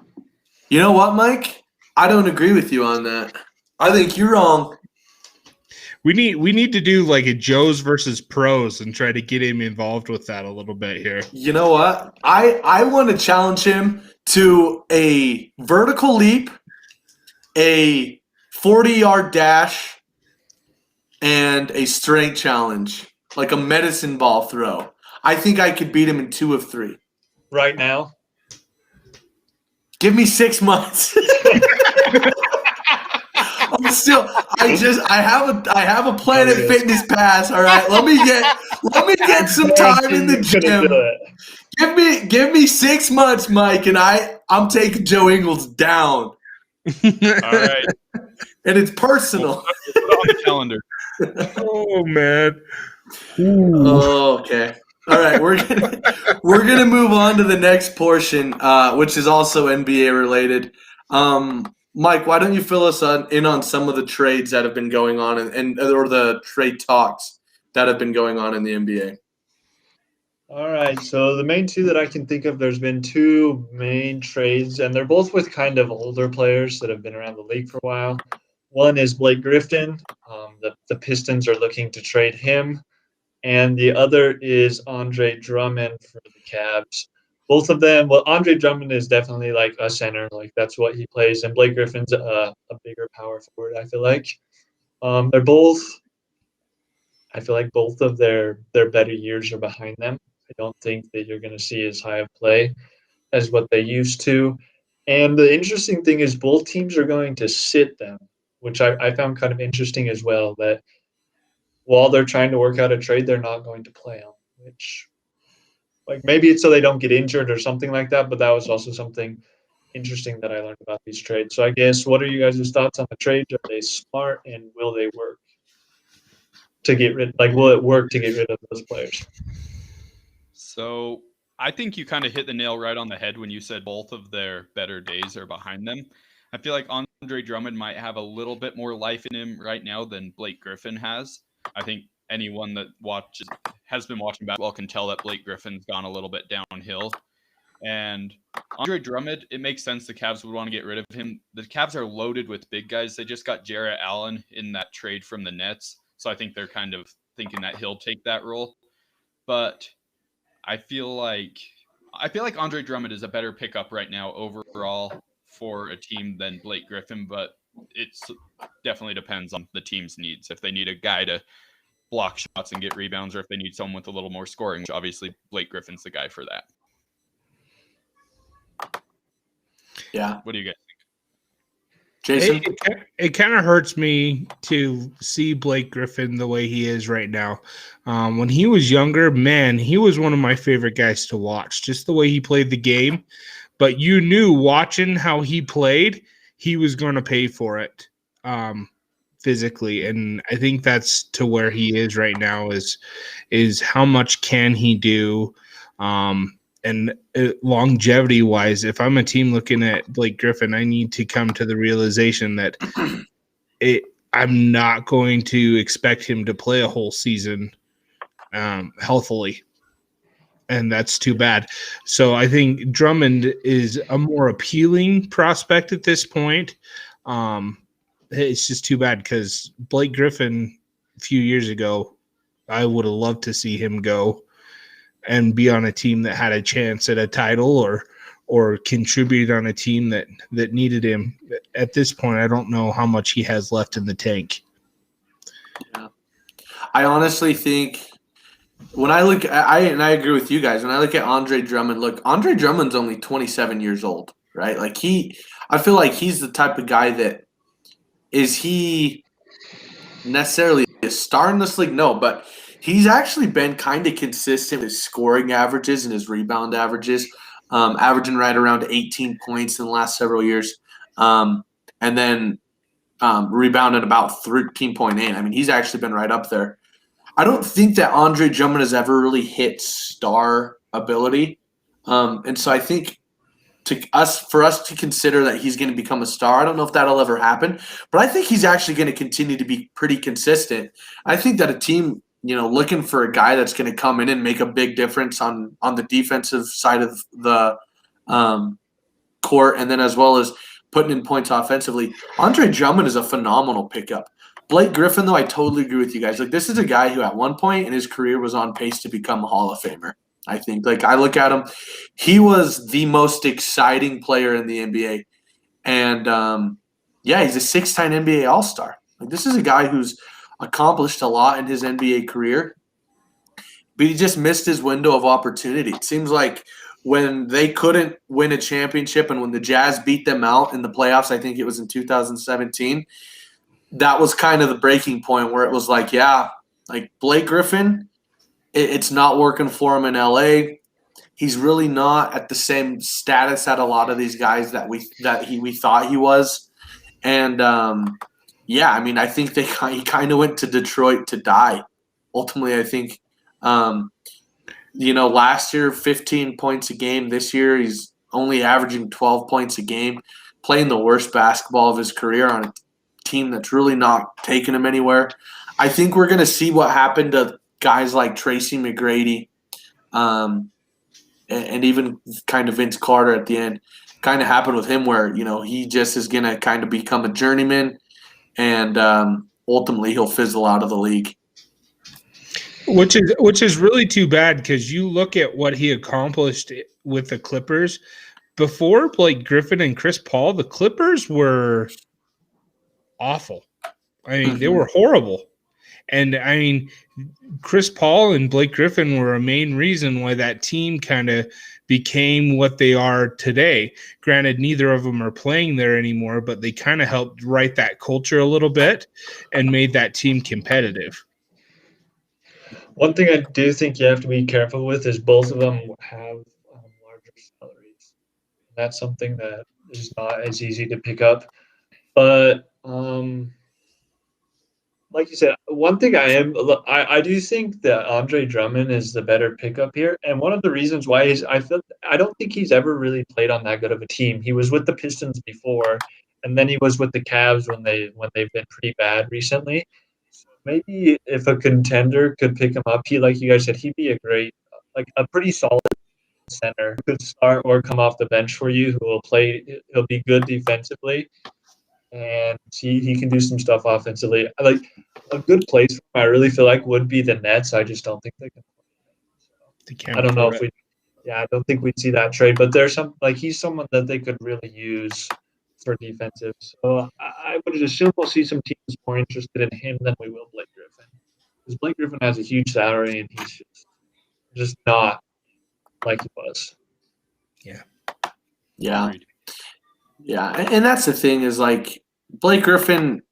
You know what, Mike? I don't agree with you on that. I think you're wrong. We need to do like a Joes versus pros and try to get him involved with that a little bit here. You know what? I want to challenge him to a vertical leap, a 40-yard dash, and a strength challenge, like a medicine ball throw. I think I could beat him in 2 of 3. Right now? Give me 6 months. I have a Planet Fitness pass. All right, let me get some time in the gym. Give me 6 months, Mike, and I'm taking Joe Ingles down. All right, and it's personal. We'll put it on the calendar. Oh man. Oh, okay. All right, we're gonna move on to the next portion, which is also NBA related. Mike, why don't you fill us in on some of the trades that have been going on and or the trade talks that have been going on in the NBA? All right, so the main two that I can think of, there's been 2 main trades, and they're both with kind of older players that have been around the league for a while. One is Blake Griffin. The Pistons are looking to trade him. And the other is Andre Drummond for the Cavs. Both of them, well, Andre Drummond is definitely like a center, like that's what he plays, and Blake Griffin's a bigger power forward, I feel like. They're both, I feel like both of their better years are behind them. I don't think that you're going to see as high of play as what they used to. And the interesting thing is both teams are going to sit them, which I found kind of interesting as well, that while they're trying to work out a trade, they're not going to play them, which, like, maybe it's so they don't get injured or something like that, but that was also something interesting that I learned about these trades. So I guess, what are you guys' thoughts on the trades? Are they smart, and will they work to get rid, like, will it work to get rid of those players? So I think you kind of hit the nail right on the head when you said both of their better days are behind them. I feel like Andre Drummond might have a little bit more life in him right now than Blake Griffin has. I think anyone that has been watching basketball can tell that Blake Griffin's gone a little bit downhill. And Andre Drummond, it makes sense the Cavs would want to get rid of him. The Cavs are loaded with big guys. They just got Jarrett Allen in that trade from the Nets. So I think they're kind of thinking that he'll take that role. But I feel like Andre Drummond is a better pickup right now overall for a team than Blake Griffin, but it definitely depends on the team's needs. If they need a guy to block shots and get rebounds, or if they need someone with a little more scoring, which obviously Blake Griffin's the guy for that. Yeah. What do you guys think? Jason? It kind of hurts me to see Blake Griffin the way he is right now. When he was younger, man, he was one of my favorite guys to watch, just the way he played the game. But you knew watching how he played, he was going to pay for it physically. And I think that's to where he is right now is how much can he do. And longevity wise, if I'm a team looking at Blake Griffin, I need to come to the realization that I'm not going to expect him to play a whole season healthily. And that's too bad. So I think Drummond is a more appealing prospect at this point. It's just too bad because Blake Griffin a few years ago, I would have loved to see him go and be on a team that had a chance at a title or contribute on a team that needed him. At this point, I don't know how much he has left in the tank. Yeah. I honestly think when I look at, I agree with you guys, when I look at Andre Drummond, look, Andre Drummond's only 27 years old, right? Like I feel like he's the type of guy that, is he necessarily a star in this league? No, but he's actually been kind of consistent with his scoring averages and his rebound averages, averaging right around 18 points in the last several years, and then rebounded about 13.8. I mean, he's actually been right up there. I don't think that Andre Drummond has ever really hit star ability, and so I think for us to consider that he's going to become a star. I don't know if that'll ever happen, but I think he's actually going to continue to be pretty consistent. I think that a team, looking for a guy that's going to come in and make a big difference on the defensive side of the court, and then as well as putting in points offensively, Andre Drummond is a phenomenal pickup. Blake Griffin, though, I totally agree with you guys. Like, this is a guy who at one point in his career was on pace to become a Hall of Famer. I think. Like, I look at him, he was the most exciting player in the NBA. And, he's a 6-time NBA All-Star. Like, this is a guy who's accomplished a lot in his NBA career, but he just missed his window of opportunity. It seems like when they couldn't win a championship and when the Jazz beat them out in the playoffs, I think it was in 2017, that was kind of the breaking point where it was like, Blake Griffin – it's not working for him in LA. He's really not at the same status at a lot of these guys that we thought he was. And I think he kind of went to Detroit to die. Ultimately, I think last year 15 points a game. This year he's only averaging 12 points a game, playing the worst basketball of his career on a team that's really not taking him anywhere. I think we're going to see what happened to guys like Tracy McGrady, and even kind of Vince Carter at the end, kind of happened with him where, he just is going to kind of become a journeyman, and ultimately he'll fizzle out of the league. Which is really too bad, because you look at what he accomplished with the Clippers. Before Blake Griffin and Chris Paul, the Clippers were awful. I mean, they were horrible. And, I mean, Chris Paul and Blake Griffin were a main reason why that team kind of became what they are today. Granted, neither of them are playing there anymore, but they kind of helped write that culture a little bit and made that team competitive. One thing I do think you have to be careful with is both of them have larger salaries. That's something that is not as easy to pick up. But like you said, one thing I do think that Andre Drummond is the better pickup here, and one of the reasons why is I don't think he's ever really played on that good of a team. He was with the Pistons before, and then he was with the Cavs when they've been pretty bad recently. So maybe if a contender could pick him up, like you guys said, he'd be a pretty solid center who could start or come off the bench for you, who will play. He'll be good defensively. And he can do some stuff offensively. Like a good place for him, I really feel like would be the Nets. I just don't think they can. I don't know if I don't think we'd see that trade. But there's he's someone that they could really use for defensive. So I would assume we'll see some teams more interested in him than we will Blake Griffin, because Blake Griffin has a huge salary and he's just not like he was. Yeah, and that's the thing is like Blake Griffin,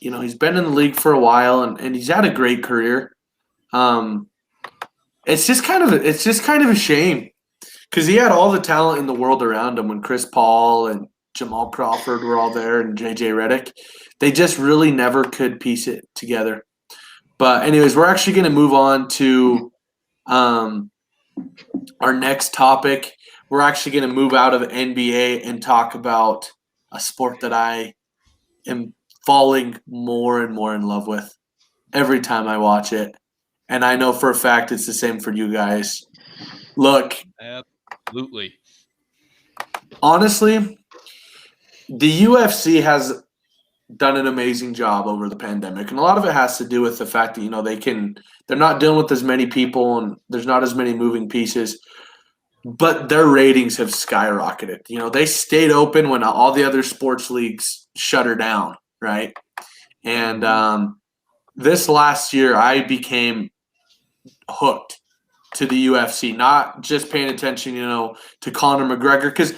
he's been in the league for a while and he's had a great career. It's just kind of a shame because he had all the talent in the world around him when Chris Paul and Jamal Crawford were all there and JJ Redick. They just really never could piece it together. But anyways, we're actually going to move on to our next topic. We're actually going to move out of NBA and talk about a sport that I am falling more and more in love with every time I watch it. And I know for a fact it's the same for you guys. Look. Absolutely. Honestly, the UFC has done an amazing job over the pandemic. And a lot of it has to do with the fact that, they're not dealing with as many people and there's not as many moving pieces. But their ratings have skyrocketed. They stayed open when all the other sports leagues shut her down, right? And this last year, I became hooked to the UFC, not just paying attention, to Conor McGregor, because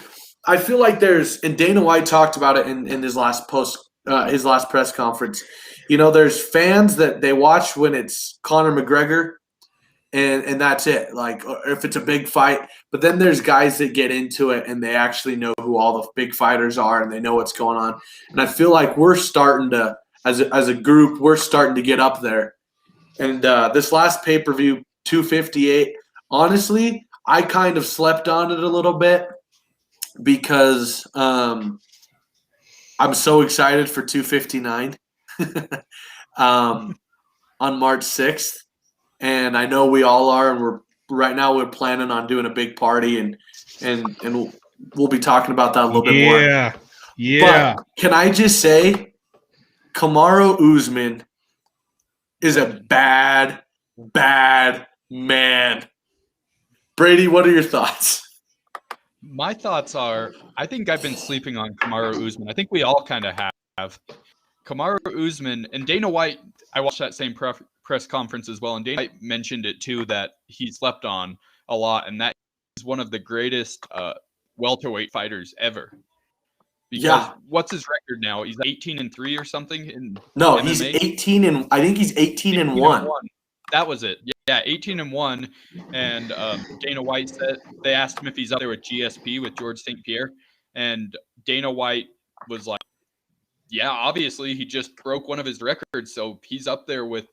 I feel like and Dana White talked about it in his last his last press conference. There's fans that they watch when it's Conor McGregor. And that's it. Like, if it's a big fight, but then there's guys that get into it and they actually know who all the big fighters are and they know what's going on. And I feel like we're starting to, as a group, we're starting to get up there. And this last pay-per-view, 258, honestly, I kind of slept on it a little bit. because I'm so excited for 259 on March 6th. And I know we all are, and we're planning on doing a big party, and we'll be talking about that a little bit more. Yeah. But can I just say, Kamaru Usman is a bad man. Brady, what are your thoughts? My thoughts are, I think I've been sleeping on Kamaru Usman. I think we all kind of have. Kamaru Usman and Dana White, I watched that same press conference as well, and Dana White mentioned it too, that he slept on a lot, and that he's one of the greatest welterweight fighters ever. Because what's his record now? He's 18-3 or something in MMA? He's 18 and I think he's 18-1. That was it. Yeah, 18-1. And Dana White said, they asked him if he's up there with GSP, with George St. Pierre, and Dana White was like, yeah, obviously he just broke one of his records, so he's up there with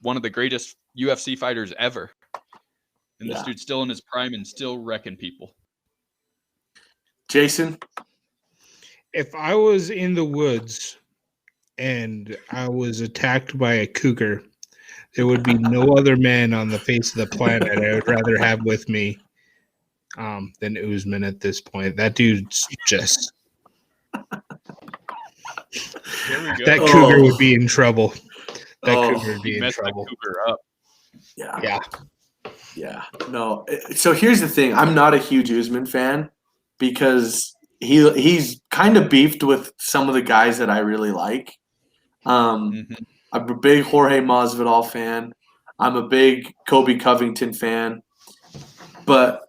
one of the greatest UFC fighters ever. And this dude's still in his prime and still wrecking people. Jason? If I was in the woods and I was attacked by a cougar, there would be no other man on the face of the planet I would rather have with me than Usman at this point. That dude's just... That cougar would be in trouble. Cougar would be in trouble. Cougar up. Yeah. No. So here's the thing. I'm not a huge Usman fan because he's kind of beefed with some of the guys that I really like. I'm a big Jorge Masvidal fan. I'm a big Kobe Covington fan. But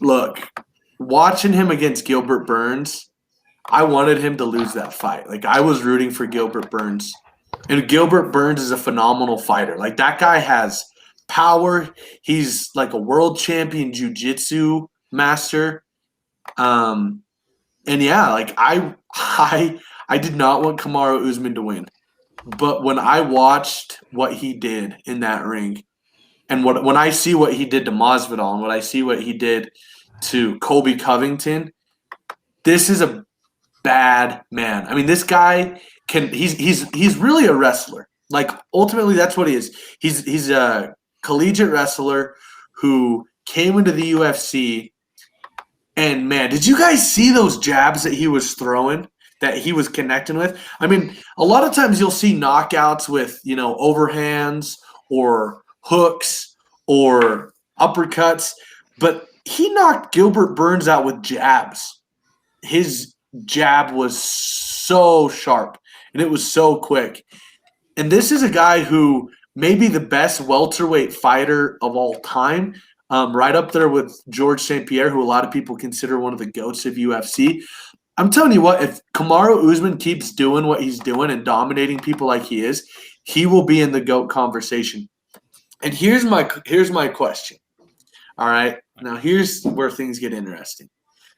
look, watching him against Gilbert Burns, I wanted him to lose that fight. Like, I was rooting for Gilbert Burns. And Gilbert Burns is a phenomenal fighter. Like, that guy has power. He's like a world champion jiu-jitsu master. And yeah, like I did not want Kamaru Usman to win. But when I watched what he did in that ring, and when I see what he did to Masvidal and what I see what he did to Kobe Covington, this is a bad man. I mean, this guy he's really a wrestler. Like, ultimately that's what he is. He's a collegiate wrestler who came into the UFC, and man, did you guys see those jabs that he was throwing, that he was connecting with? I mean, a lot of times you'll see knockouts with, overhands or hooks or uppercuts, but he knocked Gilbert Burns out with jabs. His jab was so sharp and it was so quick. And this is a guy who may be the best welterweight fighter of all time, right up there with George St. Pierre, who a lot of people consider one of the GOATs of UFC. I'm telling you what, if Kamaru Usman keeps doing what he's doing and dominating people like he is, he will be in the GOAT conversation. And here's my question. All right, now here's where things get interesting.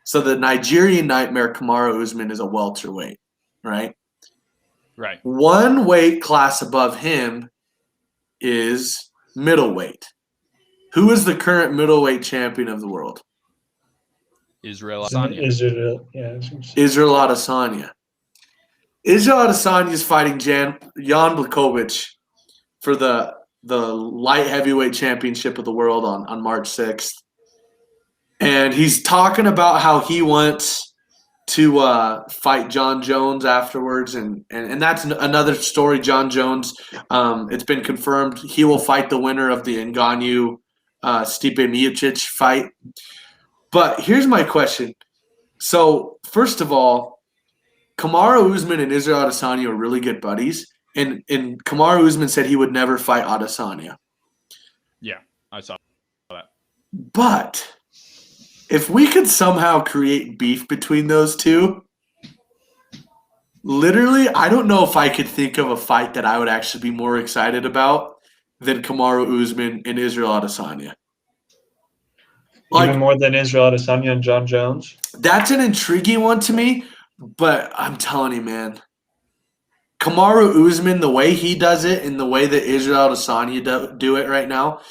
So the Nigerian Nightmare Kamaru Usman is a welterweight, right? Right. One weight class above him is middleweight. Who is the current middleweight champion of the world? Israel Adesanya. Israel Adesanya. Israel Adesanya is fighting Jan Blachowicz for the light heavyweight championship of the world on March 6th. And he's talking about how he wants to fight John Jones afterwards, and that's another story. John Jones, it's been confirmed he will fight the winner of the Ngannou Stipe Miocic fight. But here's my question. So first of all, Kamaru Usman and Israel Adesanya are really good buddies, and Kamaru Usman said he would never fight Adesanya. Yeah, I saw that. But if we could somehow create beef between those two, literally, I don't know if I could think of a fight that I would actually be more excited about than Kamaru Usman and Israel Adesanya. Even more than Israel Adesanya and John Jones? That's an intriguing one to me, but I'm telling you, man, Kamaru Usman, the way he does it and the way that Israel Adesanya do it right now,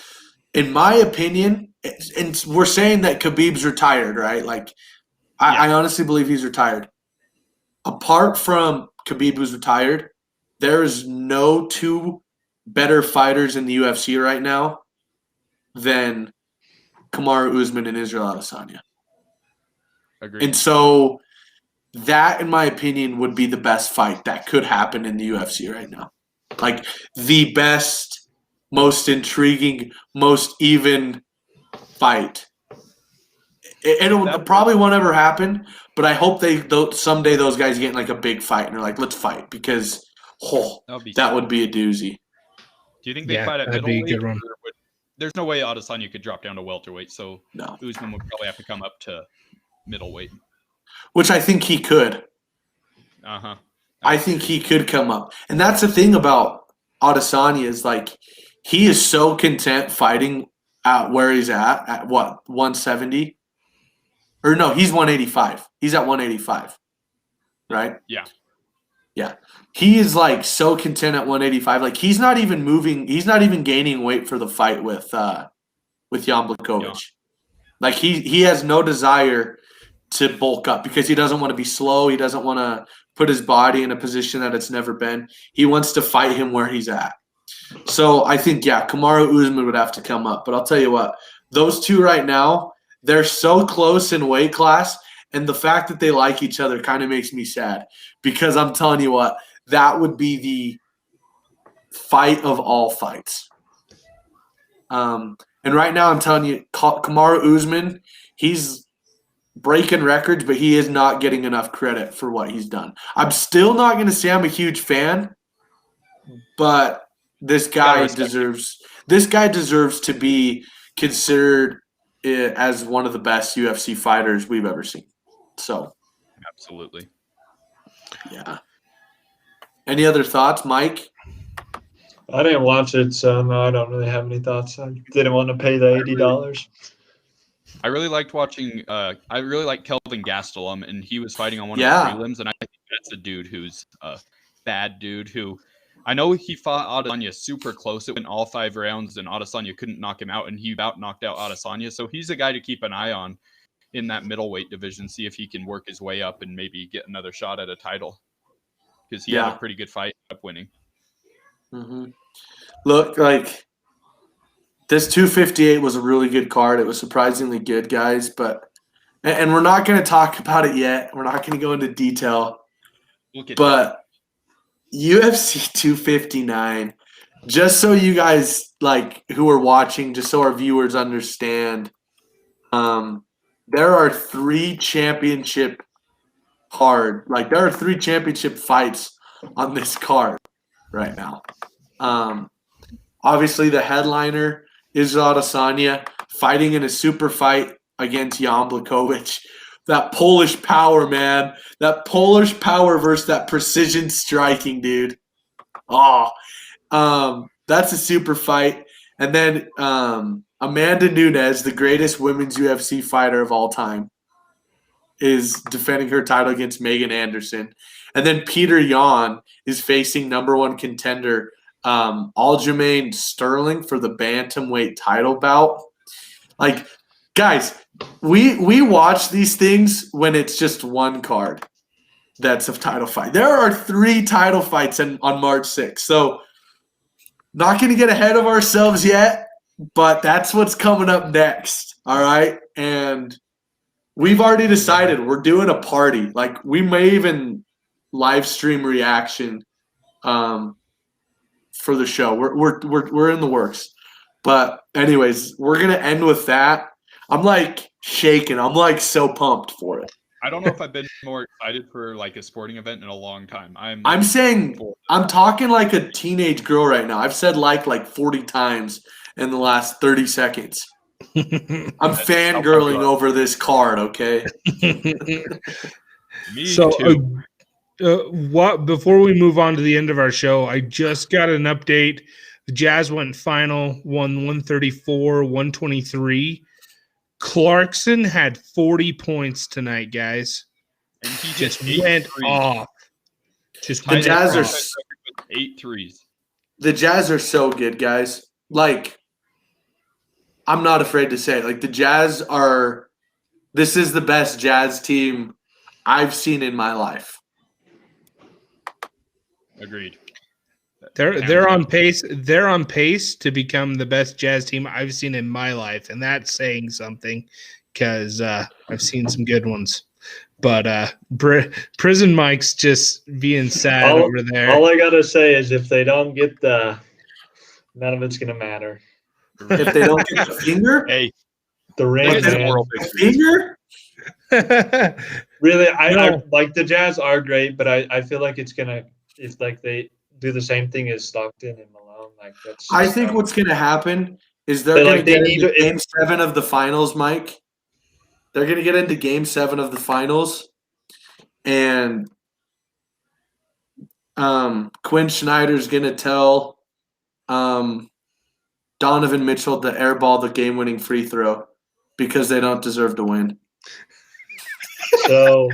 in my opinion, and we're saying that Khabib's retired, right? Like, I honestly believe he's retired. Apart from Khabib, who's retired, there is no two better fighters in the UFC right now than Kamaru Usman and Israel Adesanya. Agreed. And so that, in my opinion, would be the best fight that could happen in the UFC right now. Like the best, most intriguing, most even fight. It'll probably won't ever happen, but I hope someday those guys get in like a big fight and they're like, let's fight, because that would be a doozy. Do you think they fight at middleweight? There's no way Adesanya could drop down to welterweight, so no. Usman would probably have to come up to middleweight. Which I think he could. Uh-huh. I think he could come up. And that's the thing about Adesanya is like he is so content fighting at where he's at what, 170? Or no, he's 185. He's at 185. Right? Yeah. Yeah. He is like so content at 185. Like he's not even moving, he's not even gaining weight for the fight with Jan Blachowicz. Yeah. Like he has no desire to bulk up because he doesn't want to be slow. He doesn't want to put his body in a position that it's never been. He wants to fight him where he's at. So I think, Kamaru Usman would have to come up. But I'll tell you what, those two right now, they're so close in weight class, and the fact that they like each other kind of makes me sad because I'm telling you what, that would be the fight of all fights. And right now I'm telling you, Kamaru Usman, he's breaking records, but he is not getting enough credit for what he's done. I'm still not going to say I'm a huge fan, but this guy deserves to be considered as one of the best UFC fighters we've ever seen. So, absolutely. Yeah. Any other thoughts, Mike? I didn't watch it, so no, I don't really have any thoughts. I didn't want to pay the $80. I really liked watching. I really like Kelvin Gastelum, and he was fighting on one of the prelims, and I think that's a dude who's a bad dude. Who I know he fought Adesanya super close. It went all 5 rounds, and Adesanya couldn't knock him out, and he knocked out Adesanya. So he's a guy to keep an eye on in that middleweight division. See if he can work his way up and maybe get another shot at a title because he had a pretty good fight up winning. Mm-hmm. Look, like this 258 was a really good card. It was surprisingly good, guys. And we're not going to talk about it yet. We're not going to go into detail. But UFC 259, just so you guys like who are watching, just so our viewers understand, there are 3 championship there are 3 championship fights on this card right now. Obviously, the headliner is Adesanya fighting in a super fight against Jan Blachowicz. That Polish power, man. That Polish power versus that precision striking, dude. That's a super fight. And then Amanda Nunes, the greatest women's UFC fighter of all time, is defending her title against Megan Anderson. And then Peter Yan is facing #1 contender Aljamain Sterling for the bantamweight title bout. Like, guys, we watch these things when it's just one card that's a title fight. There are 3 title fights on March 6th. So not going to get ahead of ourselves yet, but that's what's coming up next. All right. And we've already decided we're doing a party. Like, we may even live stream reaction for the show. We're in the works. But anyways, we're going to end with that. I'm like shaking. I'm like so pumped for it. I don't know if I've been more excited for like a sporting event in a long time. I'm talking like a teenage girl right now. I've said like 40 times in the last 30 seconds. I'm fangirling over this card, okay? Me too. Before we move on to the end of our show, I just got an update. The Jazz went final, won 134, 123. Clarkson had 40 points tonight, guys. And he just went off. The Jazz are 8 threes. The Jazz are so good, guys. Like, I'm not afraid to say it. Like, the Jazz are this is the best Jazz team I've seen in my life. Agreed. They're on pace. They're on pace to become the best Jazz team I've seen in my life, and that's saying something because I've seen some good ones. But Prison Mike's just being sad over there. All I gotta say is if they don't get none of it's gonna matter. If they don't get the finger, Hey, the ring, look at the man. moral the victory. finger. Really, I No. like the Jazz are great, but I feel like it's gonna if like they do the same thing as Stockton and Malone, like that's. I think what's going to happen is they're They, going like, to they get need into to- Game 7 of the finals, Mike. They're going to get into Game 7 of the finals, and Quinn Snyder's going to tell Donovan Mitchell to airball the game-winning free throw because they don't deserve to win. So,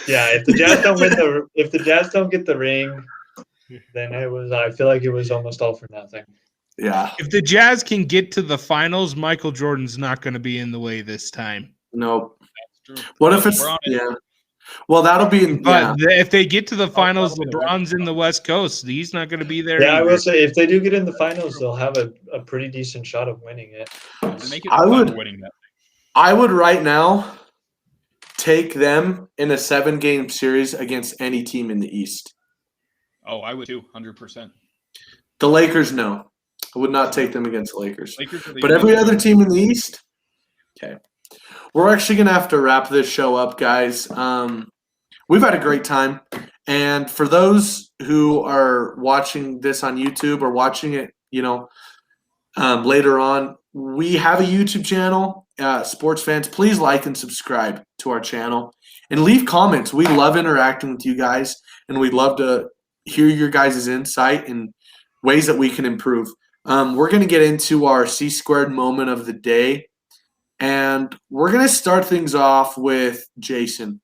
yeah, if the Jazz don't get the ring, then I feel like it was almost all for nothing. Yeah. If the Jazz can get to the finals, Michael Jordan's not going to be in the way this time. Nope. That's true. What if it's LeBron is- yeah? Well, that'll be in But if they get to the finals, probably LeBron's in the West Coast. He's not going to be there. Yeah, I either. will say if they do get in the finals, they'll have a pretty decent shot of winning it. To make it I fun would- winning that. I would right now take them in a 7-game series against any team in the East. Oh, I would too, 100%. The Lakers, no. I would not take them against the Lakers. Lakers are the But only every other team- team in the East, okay. We're actually going to have to wrap this show up, guys. We've had a great time. And for those who are watching this on YouTube or watching it, later on, we have a YouTube channel, Sportsfans. Please like and subscribe to our channel and leave comments. We love interacting with you guys, and we'd love to hear your guys' insight and ways that we can improve. We're going to get into our C-squared moment of the day, and we're going to start things off with Jason.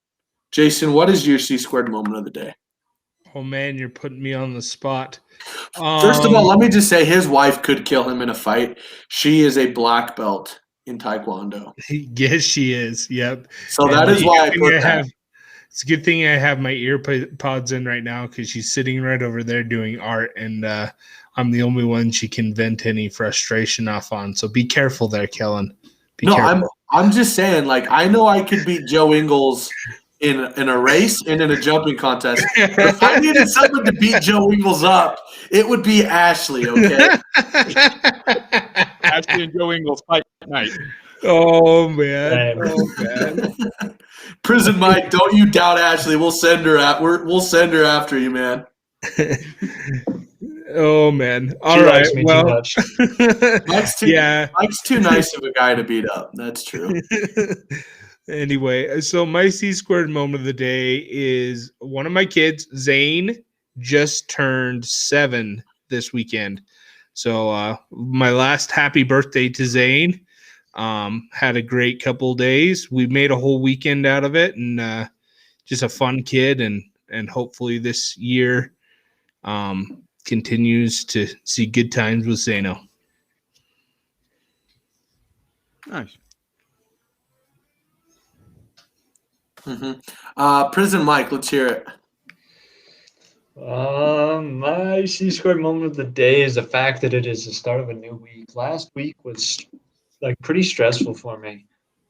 Jason, what is your C-squared moment of the day? Oh, man, you're putting me on the spot. First of all, let me just say his wife could kill him in a fight. She is a black belt in Taekwondo. Yes, she is. Yep. So that is why I put that. It's a good thing I have my ear pods in right now because she's sitting right over there doing art, and I'm the only one she can vent any frustration off on. So be careful there, Kellen. Be careful. I'm just saying, like, I know I could beat Joe Ingles in a race and in a jumping contest. But if I needed someone to beat Joe Ingles up, it would be Ashley, okay? Ashley and Joe Ingles fight tonight. Oh, man. Damn. Oh, man. Prison Mike, don't you doubt Ashley. We'll send her we'll send her after you, man. Oh, man. All She right. likes me too Well, much. Mike's too nice of a guy to beat up. That's true. Anyway, so my C-squared moment of the day is one of my kids, Zane, just turned 7 this weekend. So my last happy birthday to Zane. Had a great couple days. We made a whole weekend out of it, and just a fun kid. And hopefully this year continues to see good times with Zano. Nice. Prison Mike, let's hear it. My C-squared moment of the day is the fact that it is the start of a new week. Last week was like pretty stressful for me,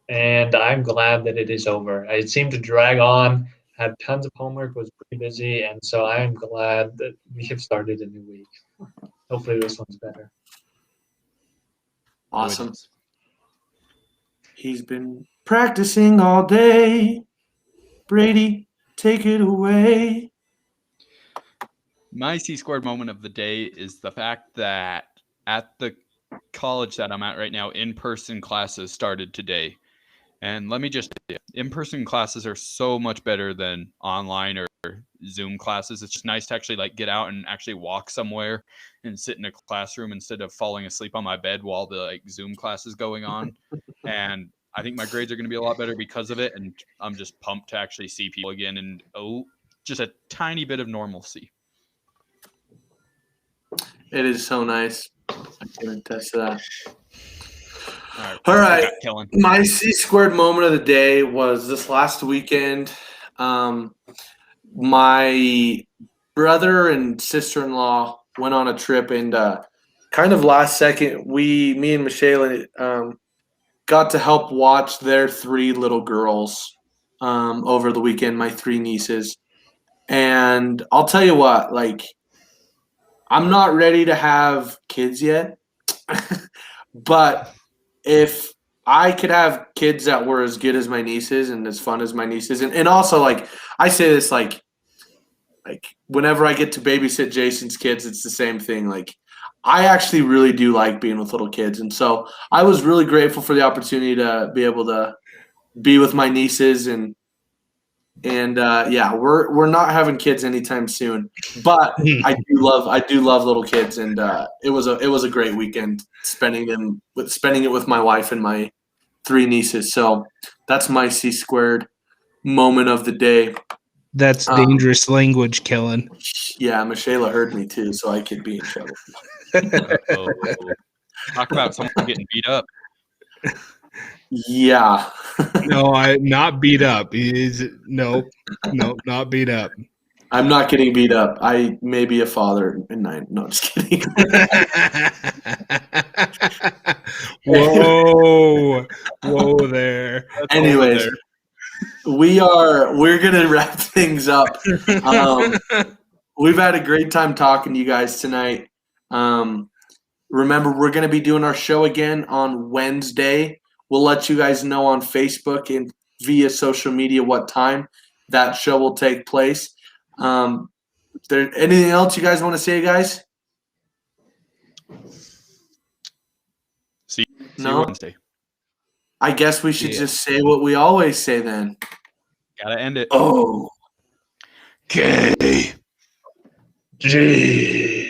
and I'm glad that it is over. It seemed to drag on, had tons of homework, was pretty busy, and so I'm glad that we have started a new week. Hopefully this one's better. Awesome. He's been practicing all day. Brady, take it away. My C-squared moment of the day is the fact that at the college that I'm at right now, in-person classes started today. And let me just tell you, in-person classes are so much better than online or Zoom classes. It's just nice to actually like get out and actually walk somewhere and sit in a classroom instead of falling asleep on my bed while the like Zoom class is going on. And I think my grades are going to be a lot better because of it. And I'm just pumped to actually see people again and just a tiny bit of normalcy. It is so nice. I can attest to that. All right. Kellen. My C-squared moment of the day was this last weekend. My brother and sister-in-law went on a trip, and kind of last second, me and Michelle got to help watch their 3 little girls over the weekend, my 3 nieces. And I'll tell you what, like, I'm not ready to have kids yet, but if I could have kids that were as good as my nieces and as fun as my nieces, and also, like, I say this, like whenever I get to babysit Jason's kids, it's the same thing. Like, I actually really do like being with little kids, and so I was really grateful for the opportunity to be able to be with my nieces, and yeah, we're not having kids anytime soon, but I do love little kids, and it was a great weekend spending it with my wife and my 3 nieces. So that's my C-squared moment of the day. That's dangerous language, Kellen. Yeah, Michelle heard me too, so I could be in trouble. Talk about someone getting beat up. Yeah. No, not beat up. No, not beat up. I'm not getting beat up. I may be a father and 9. No, just kidding. Whoa there. Anyways, we're gonna wrap things up. We've had a great time talking to you guys tonight. Remember, we're gonna be doing our show again on Wednesday. We'll let you guys know on Facebook and via social media what time that show will take place. There anything else you guys want to say, guys? See No? you Wednesday. I guess we should just say what we always say then. Gotta end it. Oh. Okay. Gee.